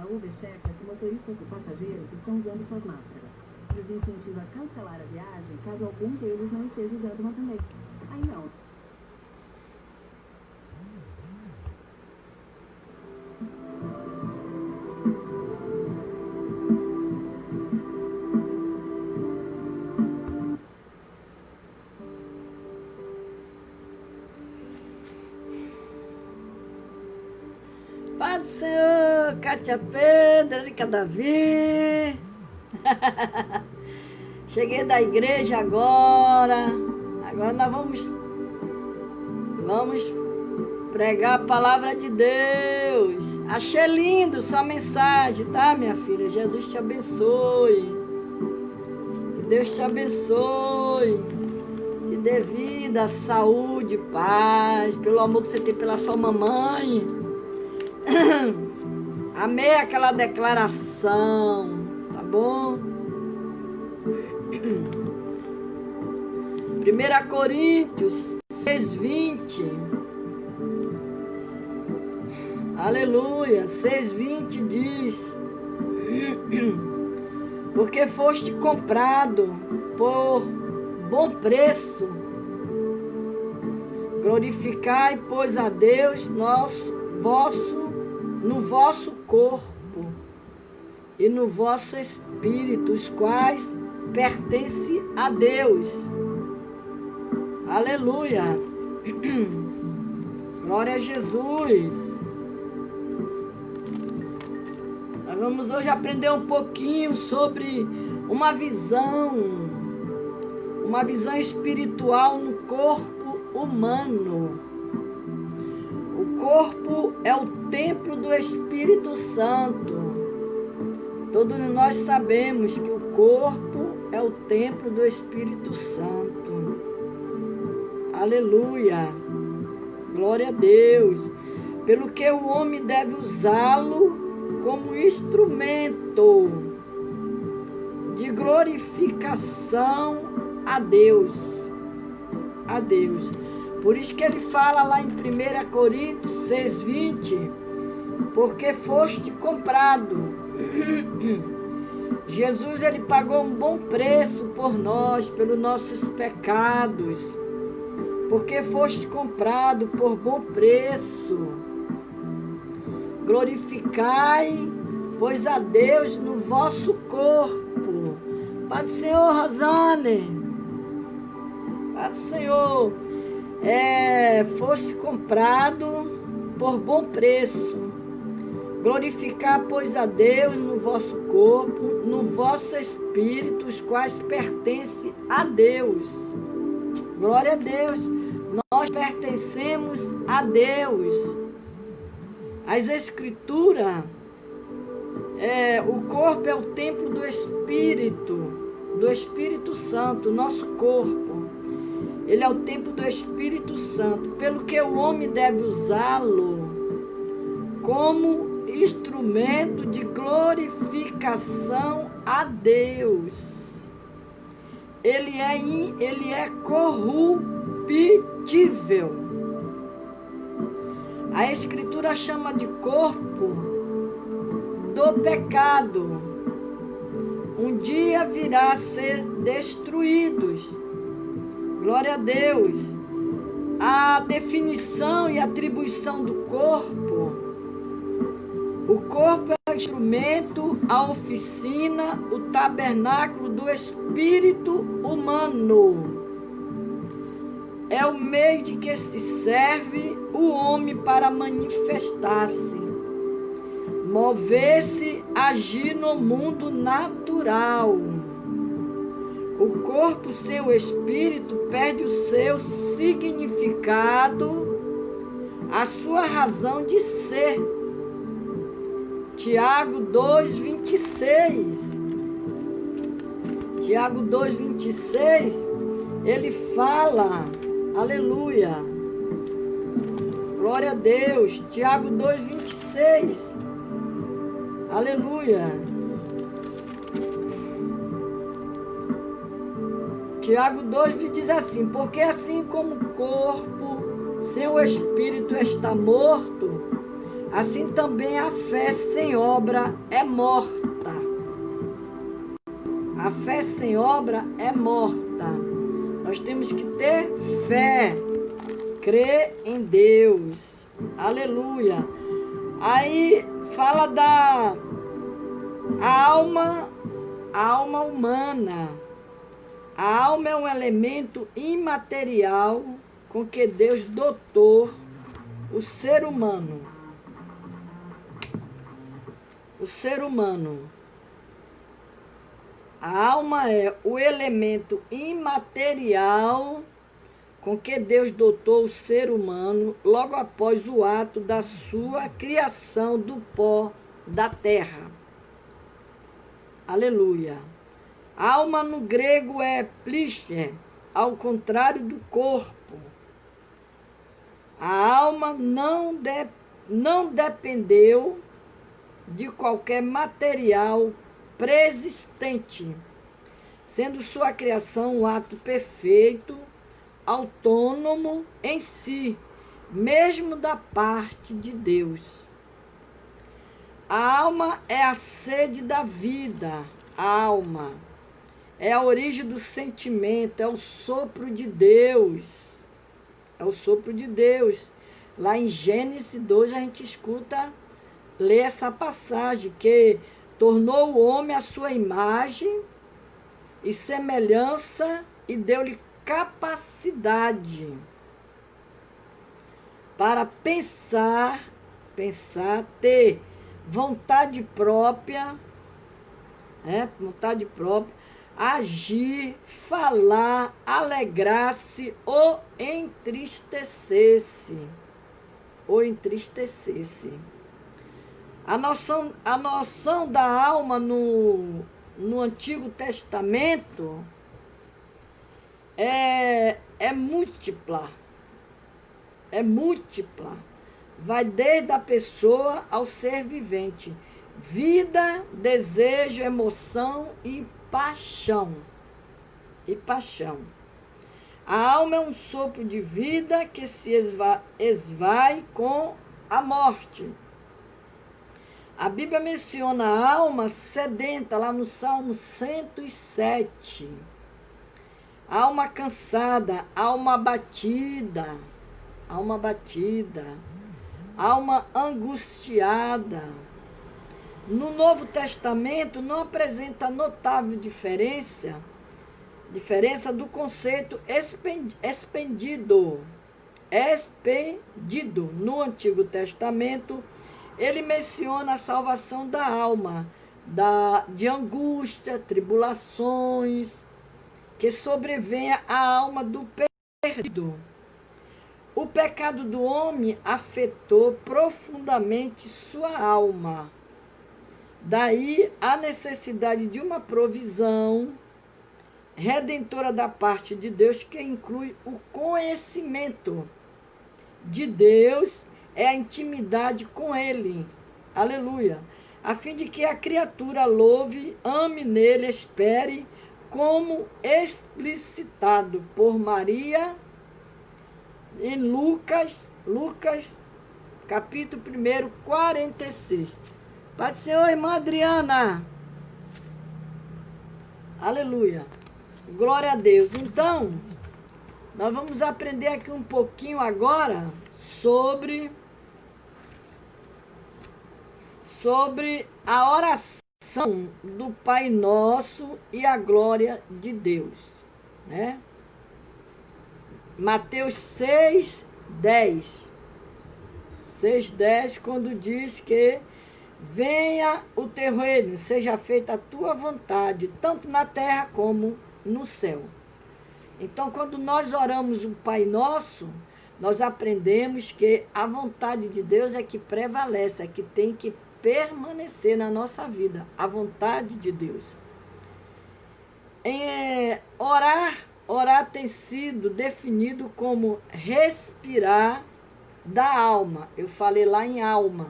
a Uber checa que motoristas e passageiros estão usando suas máscaras. Nos incentiva a cancelar a viagem caso algum deles não esteja usando uma também. Aí não. Pai do Senhor, Cátia Pedro, Erika Davi. Cheguei da igreja agora. Agora nós vamos pregar a palavra de Deus. Achei lindo sua mensagem, tá, minha filha? Jesus te abençoe. Que Deus te abençoe. Te dê vida, saúde, paz, pelo amor que você tem pela sua mamãe. Amei aquela declaração, tá bom? 1 Coríntios 6:20. Aleluia, 6:20 diz: porque foste comprado por bom preço, glorificai, pois, a Deus no vosso corpo e no vosso espírito, os quais pertencem a Deus. Aleluia. Glória a Jesus. Nós vamos hoje aprender um pouquinho sobre uma visão espiritual no corpo humano. O corpo é o templo do Espírito Santo. Todos nós sabemos que o corpo é o templo do Espírito Santo. Aleluia. Glória a Deus. Pelo que o homem deve usá-lo como instrumento de glorificação a Deus. A Deus. Por isso que ele fala lá em 1 Coríntios 6:20, porque foste comprado. Jesus, ele pagou um bom preço por nós, pelos nossos pecados, porque foste comprado por bom preço. Glorificai, pois, a Deus no vosso corpo. Pai do Senhor, Rosane. Pai do Senhor. Foste comprado por bom preço. Glorificar, pois, a Deus no vosso corpo, no vosso espírito, os quais pertencem a Deus. Glória a Deus. Nós pertencemos a Deus. As Escrituras, o corpo é o templo do Espírito Santo, nosso corpo. Ele é o templo do Espírito Santo, pelo que o homem deve usá-lo como instrumento de glorificação a Deus. Ele é corruptível. A Escritura chama de corpo do pecado. Um dia virá a ser destruídos. Glória a Deus. A definição e atribuição do corpo. O corpo é o instrumento, a oficina, o tabernáculo do espírito humano. É o meio de que se serve o homem para manifestar-se, mover-se, agir no mundo natural. O corpo sem o espírito perde o seu significado, a sua razão de ser. Tiago 2:26. Tiago 2:26, ele fala, aleluia, glória a Deus. Tiago 2:26, aleluia. Tiago 2 diz assim: porque assim como o corpo sem o espírito está morto, assim também a fé sem obra é morta. A fé sem obra é morta. Nós temos que ter fé, crer em Deus. Aleluia. Aí fala da alma humana. A alma é um elemento imaterial com que Deus dotou o ser humano. O ser humano. A alma é o elemento imaterial com que Deus dotou o ser humano logo após o ato da sua criação do pó da terra. Aleluia. Alma no grego é pliche, ao contrário do corpo. A alma não dependeu de qualquer material preexistente, sendo sua criação um ato perfeito, autônomo em si, mesmo da parte de Deus. A alma é a sede da vida. A alma é a origem do sentimento, é o sopro de Deus. É o sopro de Deus. Lá em Gênesis 2 a gente escuta, lê essa passagem, que tornou o homem à sua imagem e semelhança e deu-lhe capacidade para pensar, ter vontade própria, agir, falar, alegrar-se ou entristecer-se. A noção da alma no Antigo Testamento é múltipla. É múltipla. Vai desde a pessoa ao ser vivente. Vida, desejo, emoção e paixão. A alma é um sopro de vida que se esvai com a morte. A Bíblia menciona a alma sedenta, lá no Salmo 107. Alma cansada, alma abatida, alma angustiada. No Novo Testamento não apresenta notável diferença do conceito expendido. No Antigo Testamento, ele menciona a salvação da alma, de angústia, tribulações, que sobrevenha à alma do perdido. O pecado do homem afetou profundamente sua alma. Daí a necessidade de uma provisão redentora da parte de Deus, que inclui o conhecimento de Deus, é a intimidade com Ele. Aleluia. A fim de que a criatura louve, ame nele, espere, como explicitado por Maria em Lucas capítulo 1, 46. Pai do Senhor, irmã Adriana. Aleluia. Glória a Deus. Então, nós vamos aprender aqui um pouquinho agora sobre a oração do Pai Nosso e a glória de Deus, né? Mateus 6:10. 6:10, quando diz que venha o teu reino, seja feita a tua vontade, tanto na terra como no céu. Então, quando nós oramos o Pai Nosso, nós aprendemos que a vontade de Deus é que prevalece, é que tem que permanecer na nossa vida, a vontade de Deus. Orar tem sido definido como respirar da alma. Eu falei lá em alma.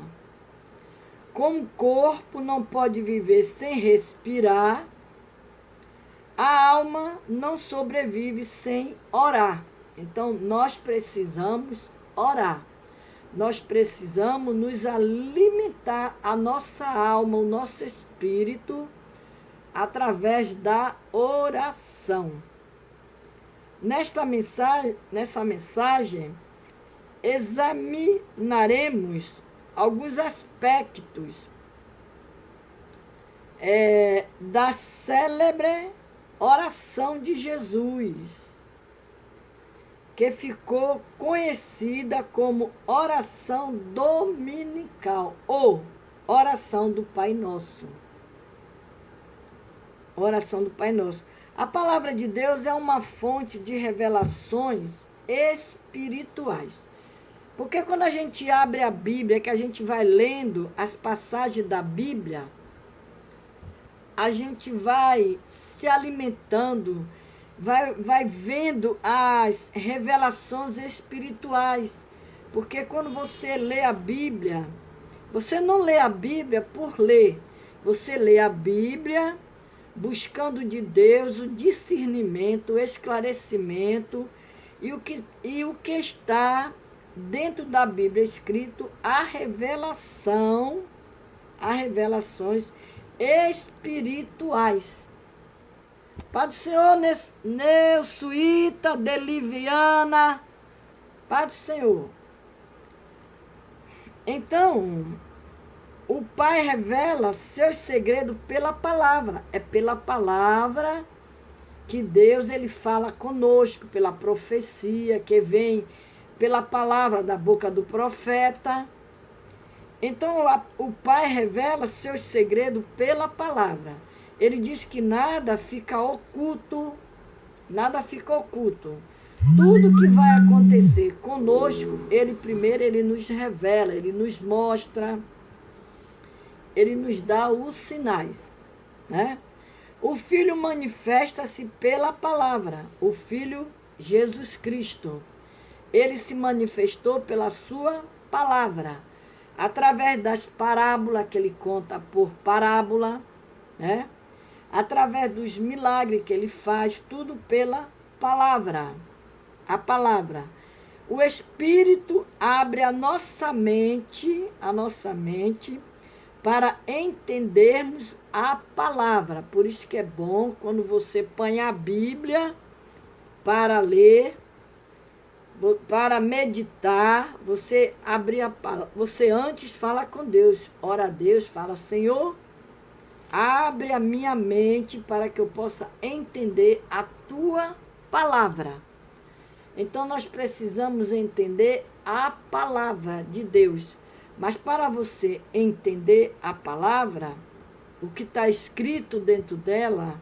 Como o corpo não pode viver sem respirar, a alma não sobrevive sem orar. Então, nós precisamos orar. nós precisamos nos alimentar a nossa alma, o nosso espírito, através da oração. Nessa mensagem, examinaremos alguns aspectos da célebre oração de Jesus, que ficou conhecida como oração dominical ou oração do Pai Nosso. Oração do Pai Nosso. A palavra de Deus é uma fonte de revelações espirituais. Porque quando a gente abre a Bíblia, que a gente vai lendo as passagens da Bíblia, a gente vai se alimentando, vai vendo as revelações espirituais. Porque quando você lê a Bíblia, você não lê a Bíblia por ler. Você lê a Bíblia buscando de Deus o discernimento, o esclarecimento e o que está dentro da Bíblia escrito, revelações espirituais. Pai do Senhor, Neusuíta, Deliviana, Pai do Senhor. Então, o Pai revela seus segredos pela palavra. É pela palavra que Deus ele fala conosco, pela profecia que vem pela palavra da boca do profeta. Então, o Pai revela seus segredos pela palavra. Ele diz que nada fica oculto, Tudo que vai acontecer conosco, ele nos revela, ele nos mostra, ele nos dá os sinais, né? O Filho manifesta-se pela palavra, o Filho Jesus Cristo. Ele se manifestou pela sua palavra, através das parábolas que ele conta por parábola, né? Através dos milagres que ele faz, tudo pela palavra. A palavra. O Espírito abre a nossa mente para entendermos a palavra. Por isso que é bom quando você põe a Bíblia para ler, para meditar, você abrir a palavra. Você antes fala com Deus, ora a Deus, fala: Senhor, abre a minha mente para que eu possa entender a tua palavra. Então nós precisamos entender a palavra de Deus. Mas para você entender a palavra, o que está escrito dentro dela,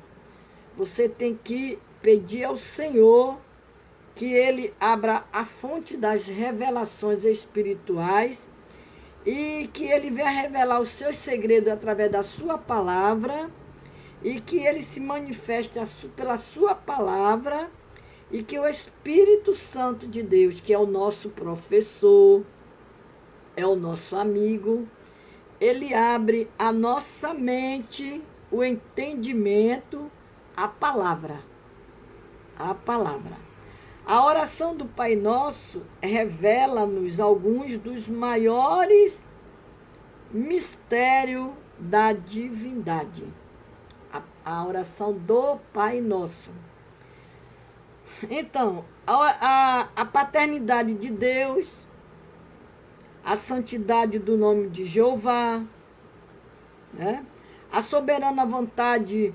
você tem que pedir ao Senhor que Ele abra a fonte das revelações espirituais e que Ele venha revelar os seus segredos através da sua palavra e que Ele se manifeste pela sua palavra e que o Espírito Santo de Deus, que é o nosso professor, é o nosso amigo, ele abre a nossa mente, o entendimento, a palavra. A palavra. A oração do Pai Nosso revela-nos alguns dos maiores mistérios da divindade. A oração do Pai Nosso. Então, a paternidade de Deus, a santidade do nome de Jeová, né? A soberana vontade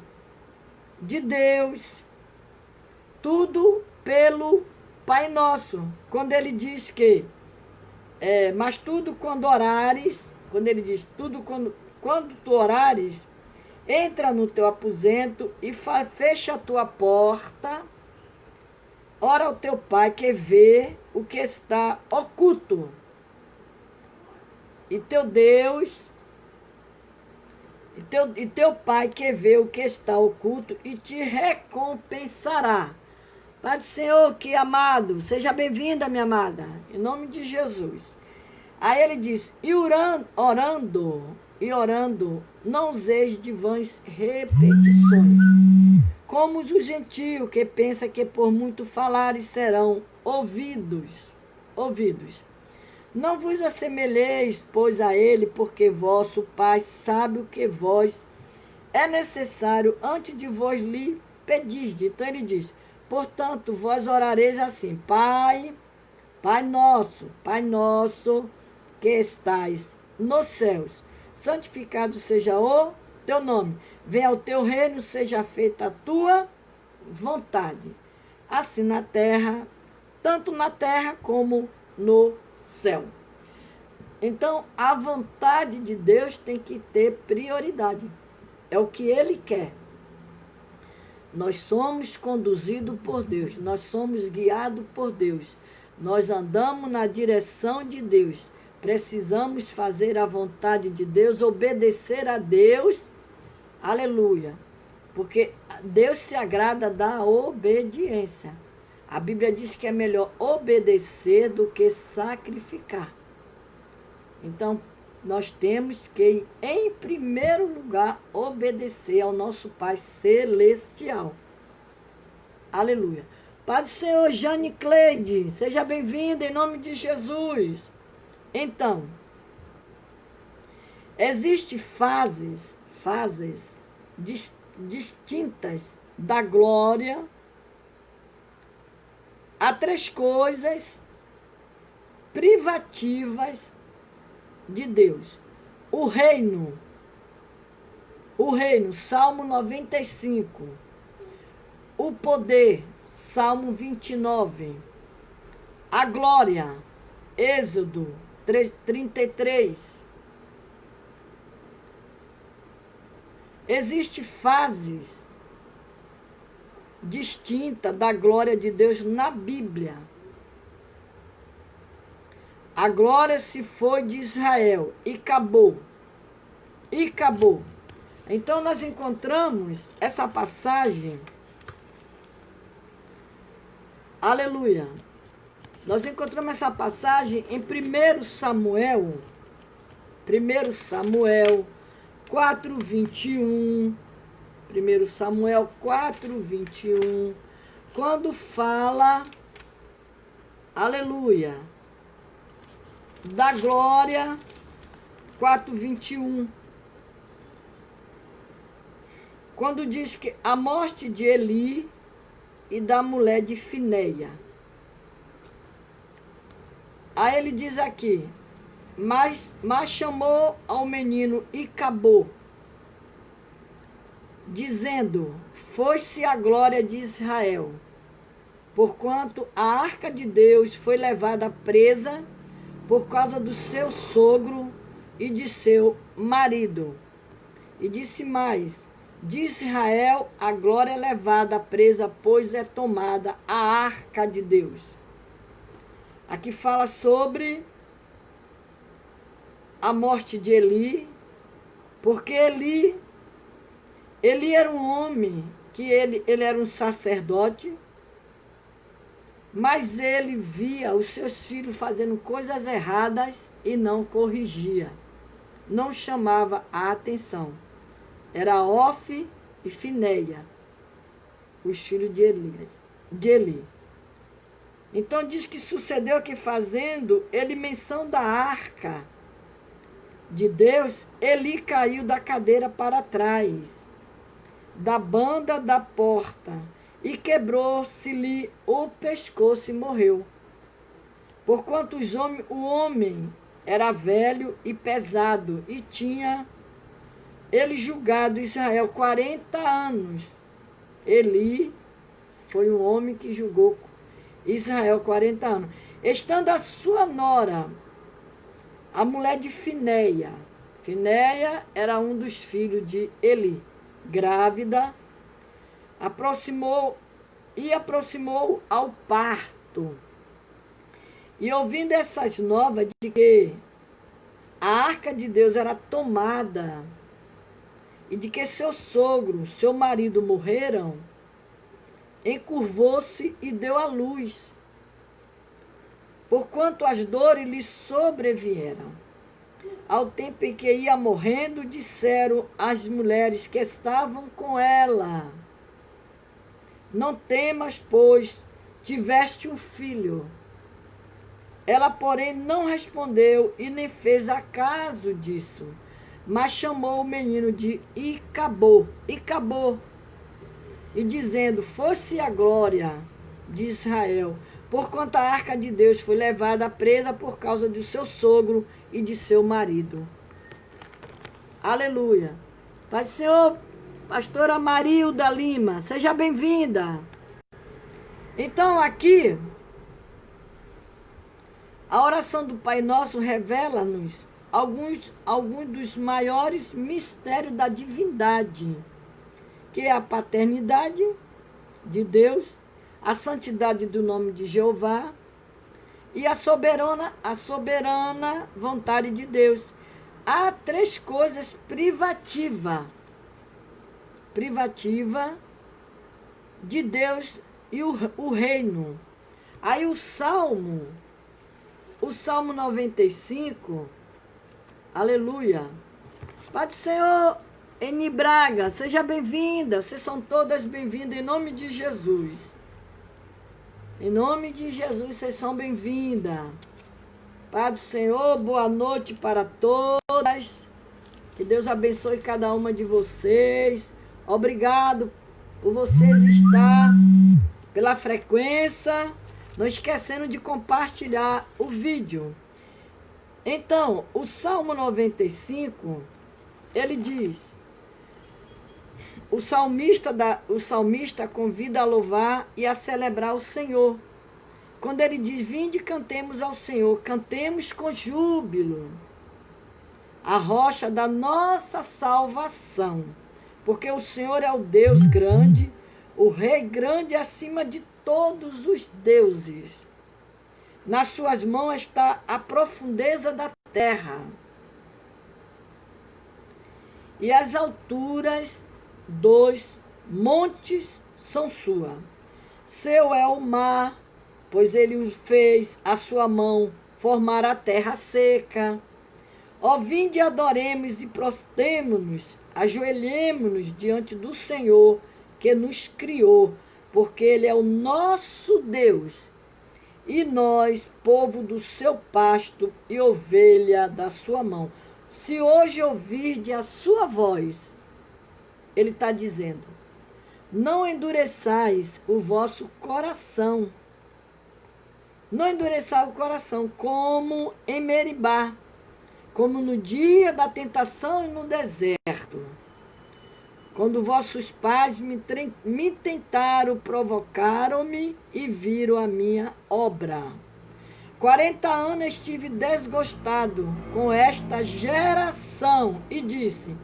de Deus, tudo pelo Pai Nosso. Quando ele diz que, mas tudo quando orares, quando ele diz, tudo quando tu orares, entra no teu aposento e fecha a tua porta, ora ao teu Pai que vê o que está oculto. E teu Deus, e teu Pai que vê o que está oculto e te recompensará. Pai do Senhor, que amado, seja bem-vinda, minha amada, em nome de Jesus. Aí ele diz, e orando, não useis de vãs repetições, como os gentios que pensam que por muito falares serão ouvidos. Não vos assemelheis, pois, a ele, porque vosso Pai sabe o que vós é necessário antes de vós lhe pedisdes. Então ele diz, portanto, vós orareis assim, Pai nosso, que estais nos céus, santificado seja o teu nome. Venha o teu reino, seja feita a tua vontade, assim na terra, tanto na terra como no céu. Então, a vontade de Deus tem que ter prioridade. É o que Ele quer. Nós somos conduzidos por Deus, nós somos guiados por Deus, nós andamos na direção de Deus. Precisamos fazer a vontade de Deus, obedecer a Deus, aleluia, porque Deus se agrada da obediência. A Bíblia diz que é melhor obedecer do que sacrificar. Então, nós temos que, em primeiro lugar, obedecer ao nosso Pai Celestial. Aleluia. Pai do Senhor, Jane Cleide, seja bem-vinda em nome de Jesus. Então, existem fases distintas da glória. Há 3 coisas privativas de Deus. O reino, Salmo 95. O poder, Salmo 29. A glória, Êxodo 33. Existem fases distintas da glória de Deus na Bíblia. A glória se foi de Israel e acabou. Então nós encontramos essa passagem, aleluia. Nós encontramos essa passagem em 1 Samuel 4:21. 1 Samuel 4:21. Quando fala, aleluia, da glória, 4:21. Quando diz que a morte de Eli e da mulher de Finéia. Aí ele diz aqui, mas chamou ao menino e acabou, dizendo, foi-se a glória de Israel, porquanto a arca de Deus foi levada presa por causa do seu sogro e de seu marido. E disse mais, de Israel a glória é levada presa, pois é tomada a arca de Deus. Aqui fala sobre a morte de Eli, porque Eli era um homem, que ele era um sacerdote, mas ele via os seus filhos fazendo coisas erradas e não corrigia, não chamava a atenção. Era Ofni e Finéia, os filhos de Eli. Então diz que sucedeu que, fazendo ele menção da arca de Deus, Eli caiu da cadeira para trás, da banda da porta, e quebrou-se-lhe o pescoço e morreu. Porquanto o homem era velho e pesado, e tinha ele julgado Israel 40 anos. Eli foi um homem que julgou Israel 40 anos. Estando a sua nora, a mulher de Finéia. Finéia era um dos filhos de Eli, grávida, aproximou ao parto. E ouvindo essas novas de que a arca de Deus era tomada e de que seu sogro, seu marido morreram, encurvou-se e deu à luz, porquanto as dores lhe sobrevieram. Ao tempo em que ia morrendo, disseram as mulheres que estavam com ela, não temas, pois tiveste um filho. Ela, porém, não respondeu e nem fez acaso disso, mas chamou o menino de Icabô, e dizendo: fosse a glória de Israel, porquanto a arca de Deus foi levada presa por causa do seu sogro e de seu marido. Aleluia. Pai do Senhor, pastora Marilda Lima, seja bem-vinda. Então, aqui, a oração do Pai Nosso revela-nos alguns dos maiores mistérios da divindade, que é a paternidade de Deus, a santidade do nome de Jeová e a soberana vontade de Deus. Há três coisas privativa de Deus e o reino. Aí o Salmo 95, aleluia. Pai do Senhor, Eni Braga, seja bem-vinda. Vocês são todas bem-vindas em nome de Jesus. Em nome de Jesus, vocês são bem-vindas. Pai do Senhor, boa noite para todas. Que Deus abençoe cada uma de vocês. Obrigado por vocês estar pela frequência. Não esquecendo de compartilhar o vídeo. Então, o Salmo 95, ele diz: o salmista convida a louvar e a celebrar o Senhor. Quando ele diz: vinde, cantemos ao Senhor, cantemos com júbilo, a rocha da nossa salvação, porque o Senhor é o Deus grande, o Rei grande acima de todos os deuses. Nas suas mãos está a profundeza da terra, e as alturas dos montes são sua. Seu é o mar, pois ele os fez, a sua mão formar a terra seca. Ó, vinde, adoremos e prostremo-nos, ajoelhemo-nos diante do Senhor, que nos criou, porque ele é o nosso Deus, e nós, povo do seu pasto e ovelha da sua mão. Se hoje ouvirde a sua voz, ele está dizendo, não endureçais o vosso coração. Não endureçai o coração, como em Meribá, como no dia da tentação e no deserto, quando vossos pais me tentaram, provocaram-me e viram a minha obra. 40 anos estive desgostado com esta geração e disse,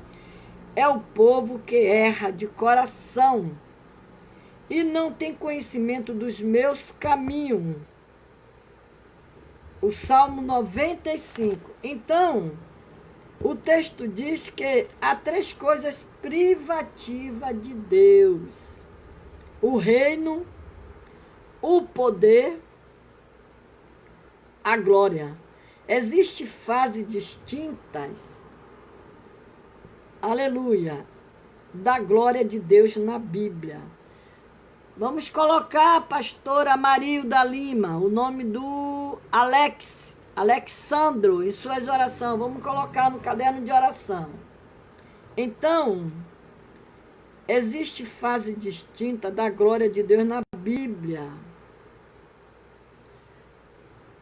é o povo que erra de coração e não tem conhecimento dos meus caminhos. O Salmo 95. Então, o texto diz que há três coisas privativas de Deus: o reino, o poder, a glória. Existem fases distintas, aleluia, da glória de Deus na Bíblia. Vamos colocar, pastora Marilda Lima, o nome do Alexandro, em suas orações. Vamos colocar no caderno de oração. Então, existe fase distinta da glória de Deus na Bíblia.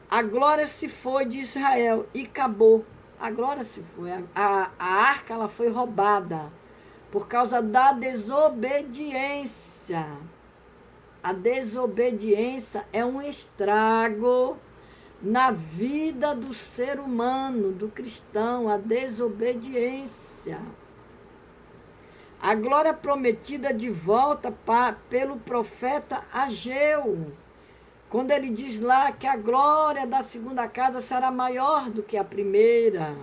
A glória se foi de Israel e acabou. A glória se foi. A arca ela foi roubada por causa da desobediência. A desobediência é um estrago na vida do ser humano, do cristão, a desobediência. A glória prometida de volta pelo profeta Ageu, quando ele diz lá que a glória da segunda casa será maior do que a primeira.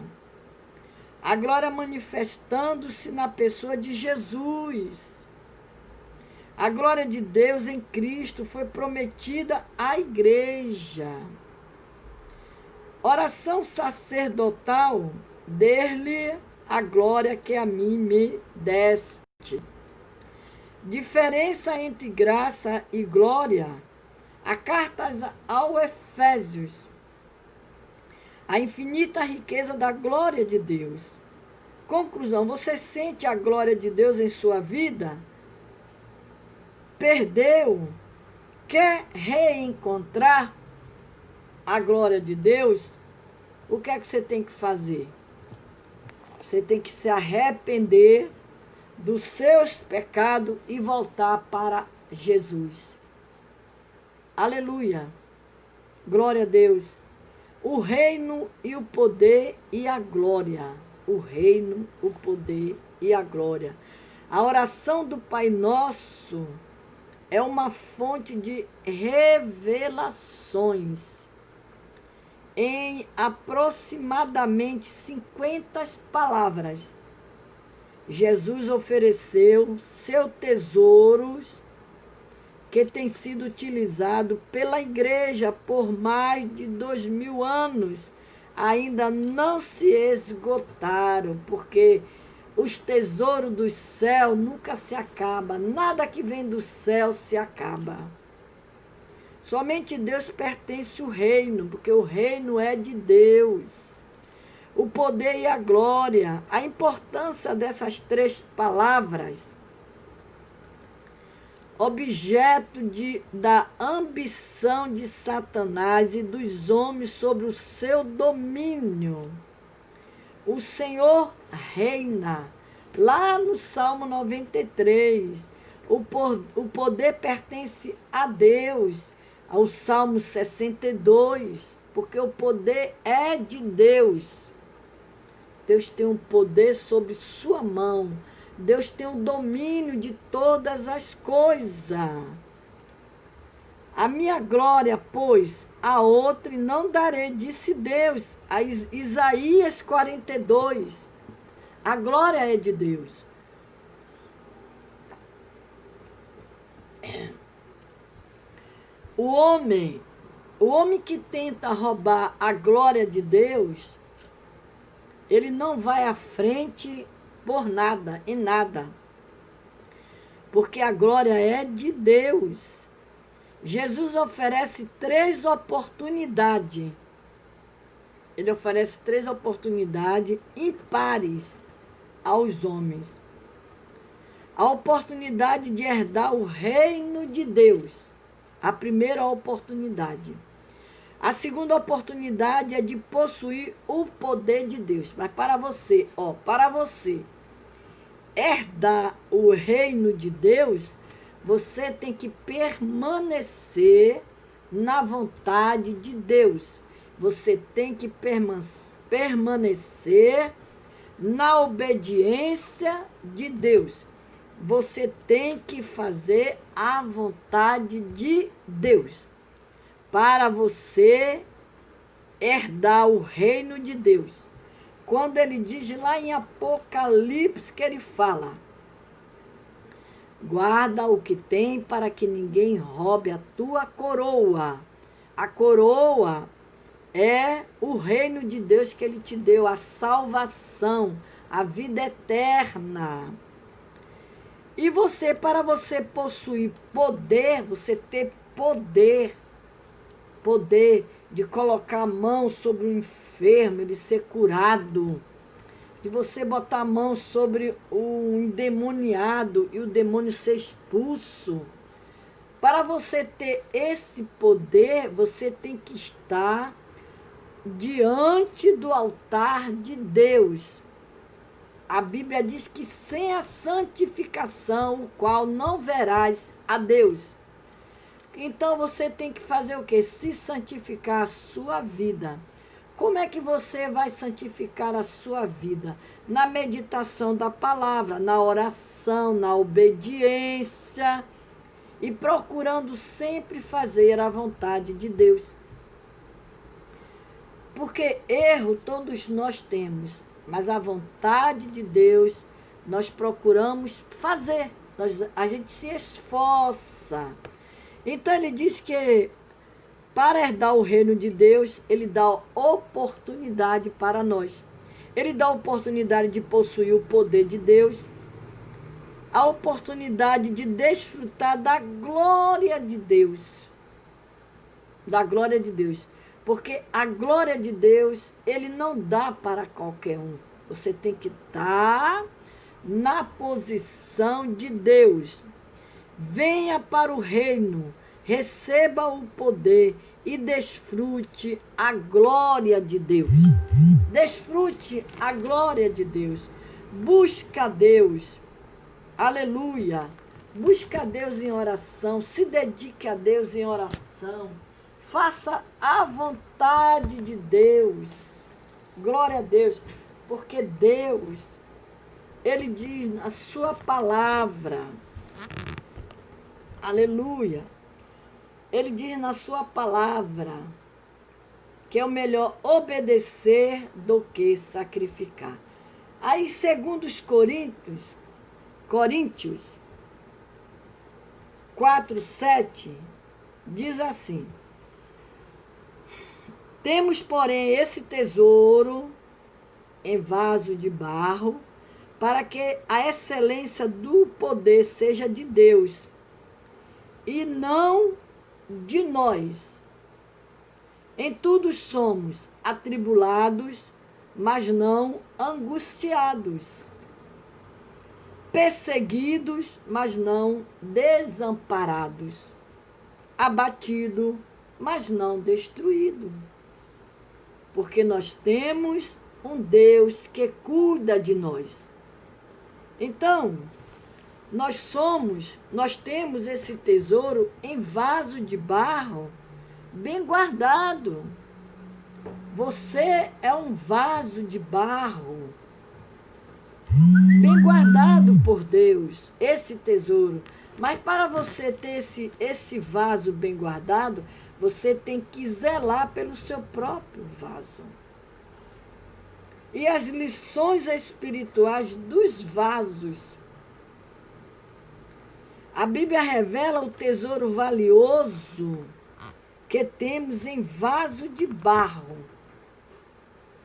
A glória manifestando-se na pessoa de Jesus. A glória de Deus em Cristo foi prometida à igreja. Oração sacerdotal, dê-lhe a glória que a mim me deste. Diferença entre graça e glória. A carta ao Efésios A infinita riqueza da glória de Deus. Conclusão, você sente a glória de Deus em sua vida? Perdeu? Quer reencontrar a glória de Deus? O que é que você tem que fazer? Você tem que se arrepender dos seus pecados e voltar para Jesus. Aleluia! Glória a Deus! O reino e o poder e a glória. O reino, o poder e a glória. A oração do Pai Nosso é uma fonte de revelações. Em aproximadamente 50 palavras, Jesus ofereceu seus tesouros que tem sido utilizado pela igreja por mais de 2000 anos. Ainda não se esgotaram, porque os tesouros do céu nunca se acabam. Nada que vem do céu se acaba. Somente Deus pertence o reino, porque o reino é de Deus. O poder e a glória, a importância dessas 3 palavras, objeto da ambição de Satanás e dos homens sobre o seu domínio. O Senhor reina. Lá no Salmo 93, o poder pertence a Deus. Ao Salmo 62, porque o poder é de Deus. Deus tem um poder sobre sua mão. Deus tem o domínio de todas as coisas. A minha glória, pois, a outra não darei, disse Deus. A Isaías 42. A glória é de Deus. O homem que tenta roubar a glória de Deus, ele não vai à frente por nada, em nada. Porque a glória é de Deus. Jesus oferece 3 oportunidades. Ele oferece 3 oportunidades impares aos homens. A oportunidade de herdar o reino de Deus. A primeira oportunidade. A segunda oportunidade é de possuir o poder de Deus. Mas para você herdar o reino de Deus, você tem que permanecer na vontade de Deus. Você tem que permanecer na obediência de Deus. Você tem que fazer a vontade de Deus para você herdar o reino de Deus. Quando ele diz lá em Apocalipse que ele fala: guarda o que tem para que ninguém roube a tua coroa. A coroa é o reino de Deus que ele te deu, a salvação, a vida eterna. E você, para você possuir poder, você ter poder de colocar a mão sobre o enfermo, ele ser curado, de você botar a mão sobre o endemoniado e o demônio ser expulso. Para você ter esse poder, você tem que estar diante do altar de Deus. A Bíblia diz que sem a santificação, o qual não verás a Deus. Então você tem que fazer o quê? Se santificar a sua vida. Como é que você vai santificar a sua vida? Na meditação da palavra, na oração, na obediência e procurando sempre fazer a vontade de Deus. Porque erro todos nós temos, mas a vontade de Deus nós procuramos fazer. A gente se esforça. Então ele diz que para herdar o reino de Deus, ele dá oportunidade para nós. Ele dá a oportunidade de possuir o poder de Deus, a oportunidade de desfrutar da glória de Deus. Da glória de Deus. Porque a glória de Deus, Ele não dá para qualquer um. Você tem que estar na posição de Deus. Venha para o reino, receba o poder e desfrute a glória de Deus. Desfrute a glória de Deus. Busca Deus. Aleluia. Busca Deus em oração. Se dedique a Deus em oração. Faça a vontade de Deus. Glória a Deus. Porque Deus, Ele diz na sua palavra. Aleluia. Ele diz na sua palavra que é o melhor obedecer do que sacrificar. Aí, segundo os Coríntios 4:7, diz assim: temos, porém, esse tesouro em vaso de barro, para que a excelência do poder seja de Deus, e não de nós. Em tudo somos atribulados, mas não angustiados, perseguidos, mas não desamparados, abatidos, mas não destruídos. Porque nós temos um Deus que cuida de nós. Então, nós temos esse tesouro em vaso de barro, bem guardado. Você é um vaso de barro, bem guardado por Deus, esse tesouro. Mas para você ter esse vaso bem guardado, você tem que zelar pelo seu próprio vaso. E as lições espirituais dos vasos. A Bíblia revela o tesouro valioso que temos em vaso de barro.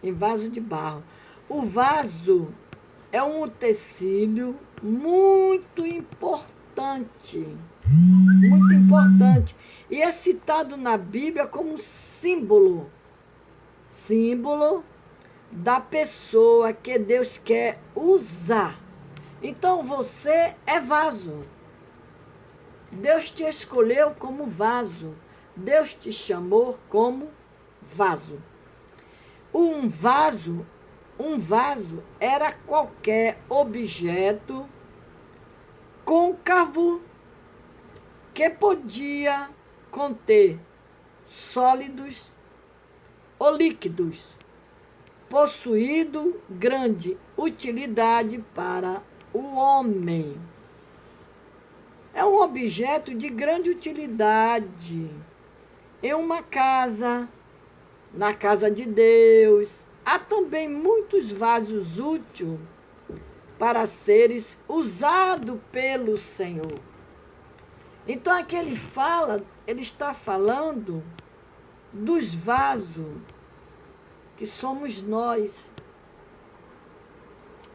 Em vaso de barro. O vaso é um utensílio muito importante. Muito importante. E é citado na Bíblia como símbolo da pessoa que Deus quer usar. Então você é vaso. Deus te escolheu como vaso. Deus te chamou como vaso. Um vaso era qualquer objeto côncavo que podia conter sólidos ou líquidos, possuído grande utilidade para o homem. É um objeto de grande utilidade em uma casa, na casa de Deus. Há também muitos vasos úteis para seres usados pelo Senhor. Então aqui ele está falando dos vasos que somos nós,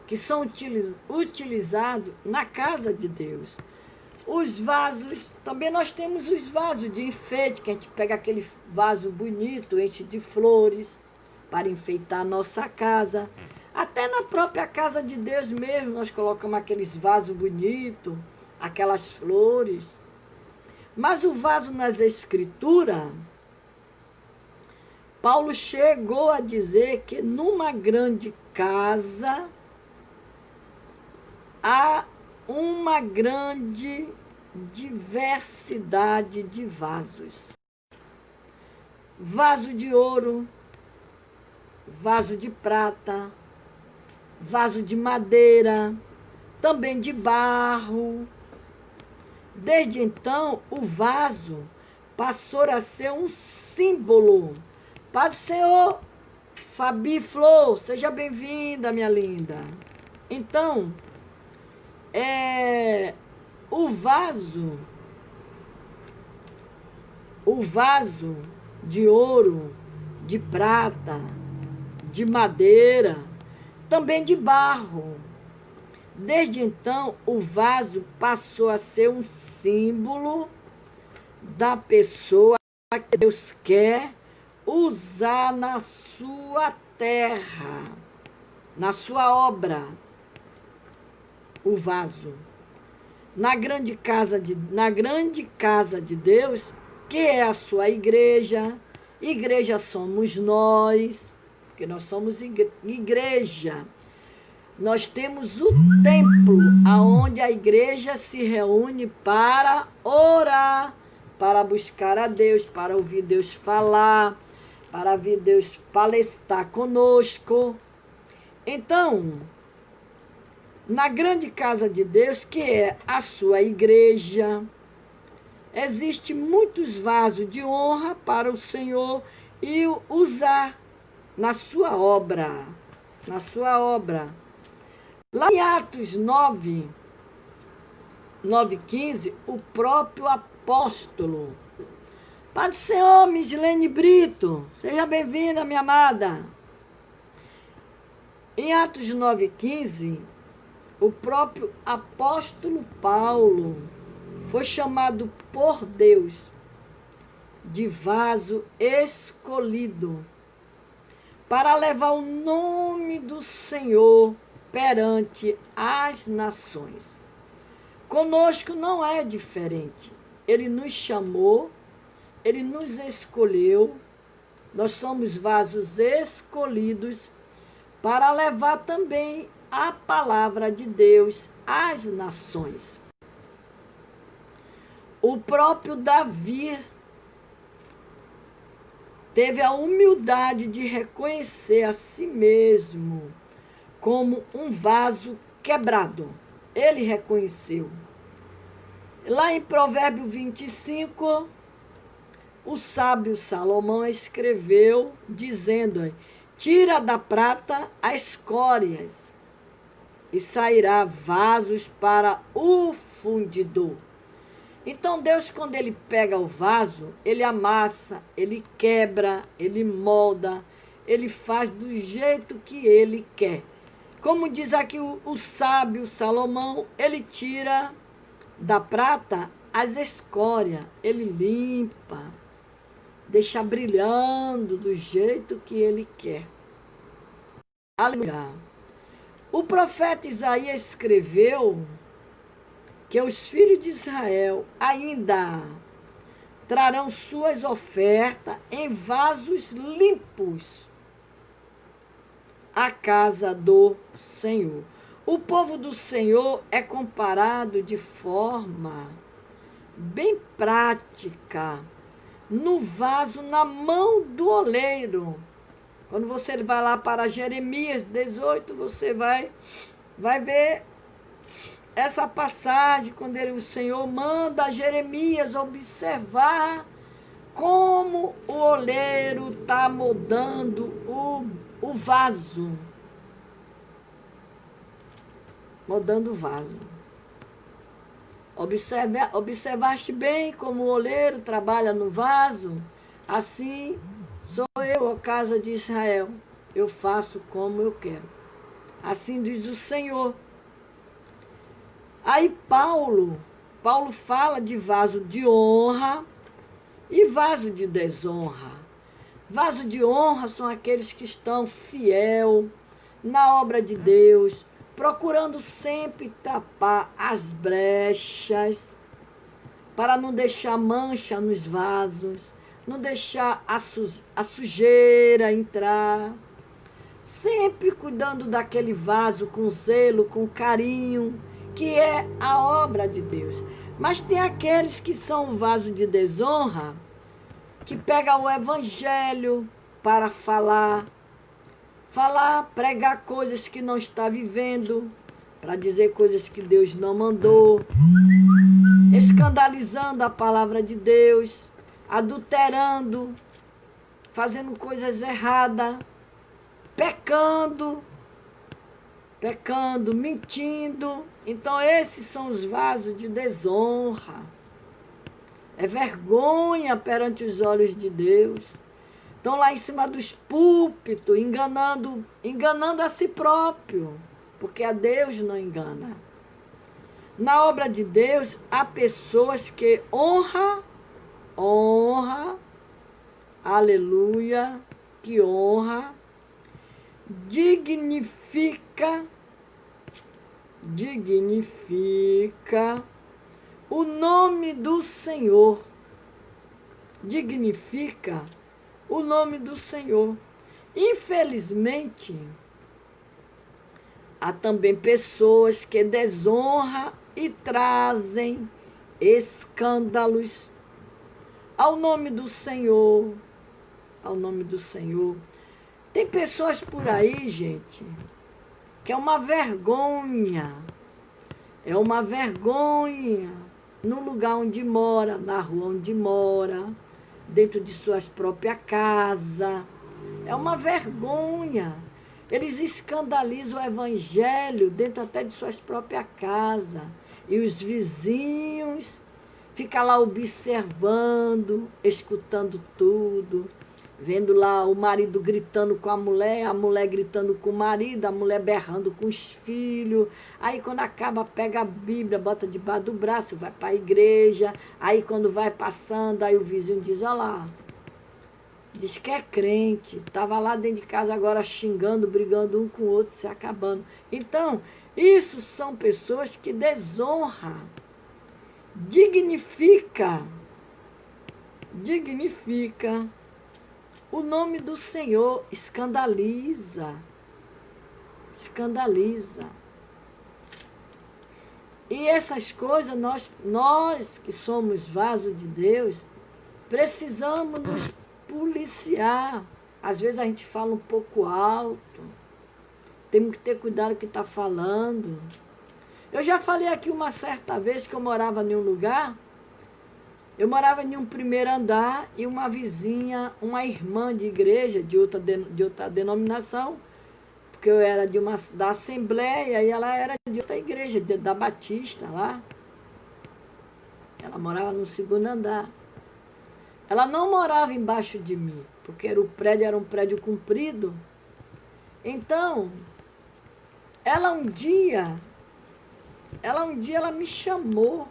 que são utilizados na casa de Deus. Os vasos, também nós temos os vasos de enfeite, que a gente pega aquele vaso bonito, enche de flores, para enfeitar a nossa casa. Até na própria casa de Deus mesmo, nós colocamos aqueles vasos bonitos, aquelas flores. Mas o vaso nas Escrituras, Paulo chegou a dizer que numa grande casa há uma grande diversidade de vasos. Vaso de ouro, vaso de prata, vaso de madeira, também de barro. Desde então, o vaso passou a ser um símbolo. Pai do Senhor, Fabi Flor, seja bem-vinda, minha linda. Então, o vaso de ouro, de prata, de madeira, também de barro. Desde então, o vaso passou a ser um símbolo da pessoa que Deus quer usar na sua terra, na sua obra, o vaso. Na grande casa de Deus, que é a sua igreja. Igreja somos nós, porque nós somos igreja. Nós temos o templo, aonde a igreja se reúne para orar, para buscar a Deus, para ouvir Deus falar, para ouvir Deus palestrar conosco. Então, na grande casa de Deus, que é a sua igreja, existem muitos vasos de honra para o Senhor e usar na sua obra. Na sua obra. Lá em Atos 9:15, o próprio apóstolo, Pai do Senhor, Mislene Brito, seja bem-vinda, minha amada. Em Atos 9:15, o próprio apóstolo Paulo foi chamado por Deus de vaso escolhido para levar o nome do Senhor perante as nações. Conosco não é diferente. Ele nos chamou, ele nos escolheu, nós somos vasos escolhidos para levar também a palavra de Deus às nações. O próprio Davi teve a humildade de reconhecer a si mesmo como um vaso quebrado. Ele reconheceu. Lá em Provérbio 25, o sábio Salomão escreveu, dizendo: tira da prata as escórias, e sairá vasos para o fundidor. Então Deus, quando ele pega o vaso, ele amassa, ele quebra, ele molda, ele faz do jeito que ele quer. Como diz aqui o sábio Salomão, ele tira da prata as escórias, ele limpa, deixa brilhando do jeito que ele quer. Aleluia. O profeta Isaías escreveu que os filhos de Israel ainda trarão suas ofertas em vasos limpos à casa do Senhor. O povo do Senhor é comparado de forma bem prática no vaso na mão do oleiro. Quando você vai lá para Jeremias 18, você vai ver essa passagem, quando o Senhor manda Jeremias observar como o oleiro está moldando o vaso. Moldando o vaso. Observaste bem como o oleiro trabalha no vaso? Assim sou eu, a casa de Israel. Eu faço como eu quero. Assim diz o Senhor. Aí Paulo fala de vaso de honra e vaso de desonra. Vaso de honra são aqueles que estão fiel na obra de Deus, procurando sempre tapar as brechas para não deixar mancha nos vasos, não deixar a sujeira entrar, sempre cuidando daquele vaso com zelo, com carinho, que é a obra de Deus. Mas tem aqueles que são vaso de desonra, que pegam o evangelho para falar, pregar coisas que não está vivendo, para dizer coisas que Deus não mandou, escandalizando a palavra de Deus, adulterando, fazendo coisas erradas, pecando, mentindo. Então esses são os vasos de desonra. É vergonha perante os olhos de Deus. Estão lá em cima dos púlpitos, enganando a si próprio, porque a Deus não engana. Na obra de Deus, há pessoas que honra aleluia, que honra, dignifica o nome do Senhor. Dignifica o nome do Senhor. Infelizmente, há também pessoas que desonram e trazem escândalos ao nome do Senhor. Ao nome do Senhor. Tem pessoas por aí, gente, que é uma vergonha. É uma vergonha no lugar onde mora, na rua onde mora, dentro de suas próprias casas. É uma vergonha. Eles escandalizam o evangelho dentro até de suas próprias casas. E os vizinhos ficam lá observando, escutando tudo. Vendo lá o marido gritando com a mulher gritando com o marido, a mulher berrando com os filhos. Aí quando acaba, pega a Bíblia, bota debaixo do braço, vai para a igreja. Aí quando vai passando, aí o vizinho diz, olha lá, diz que é crente, estava lá dentro de casa agora xingando, brigando um com o outro, se acabando. Então, isso são pessoas que desonram, dignifica o nome do Senhor, escandaliza. E essas coisas, nós que somos vaso de Deus, precisamos nos policiar. Às vezes a gente fala um pouco alto. Temos que ter cuidado com o que está falando. Eu já falei aqui uma certa vez que eu morava em um lugar. Eu morava em um primeiro andar e uma vizinha, uma irmã de igreja, de outra denominação, porque eu era da Assembleia e ela era de outra igreja, da Batista lá. Ela morava no segundo andar. Ela não morava embaixo de mim, porque o prédio era um prédio comprido. Então, ela um dia me chamou.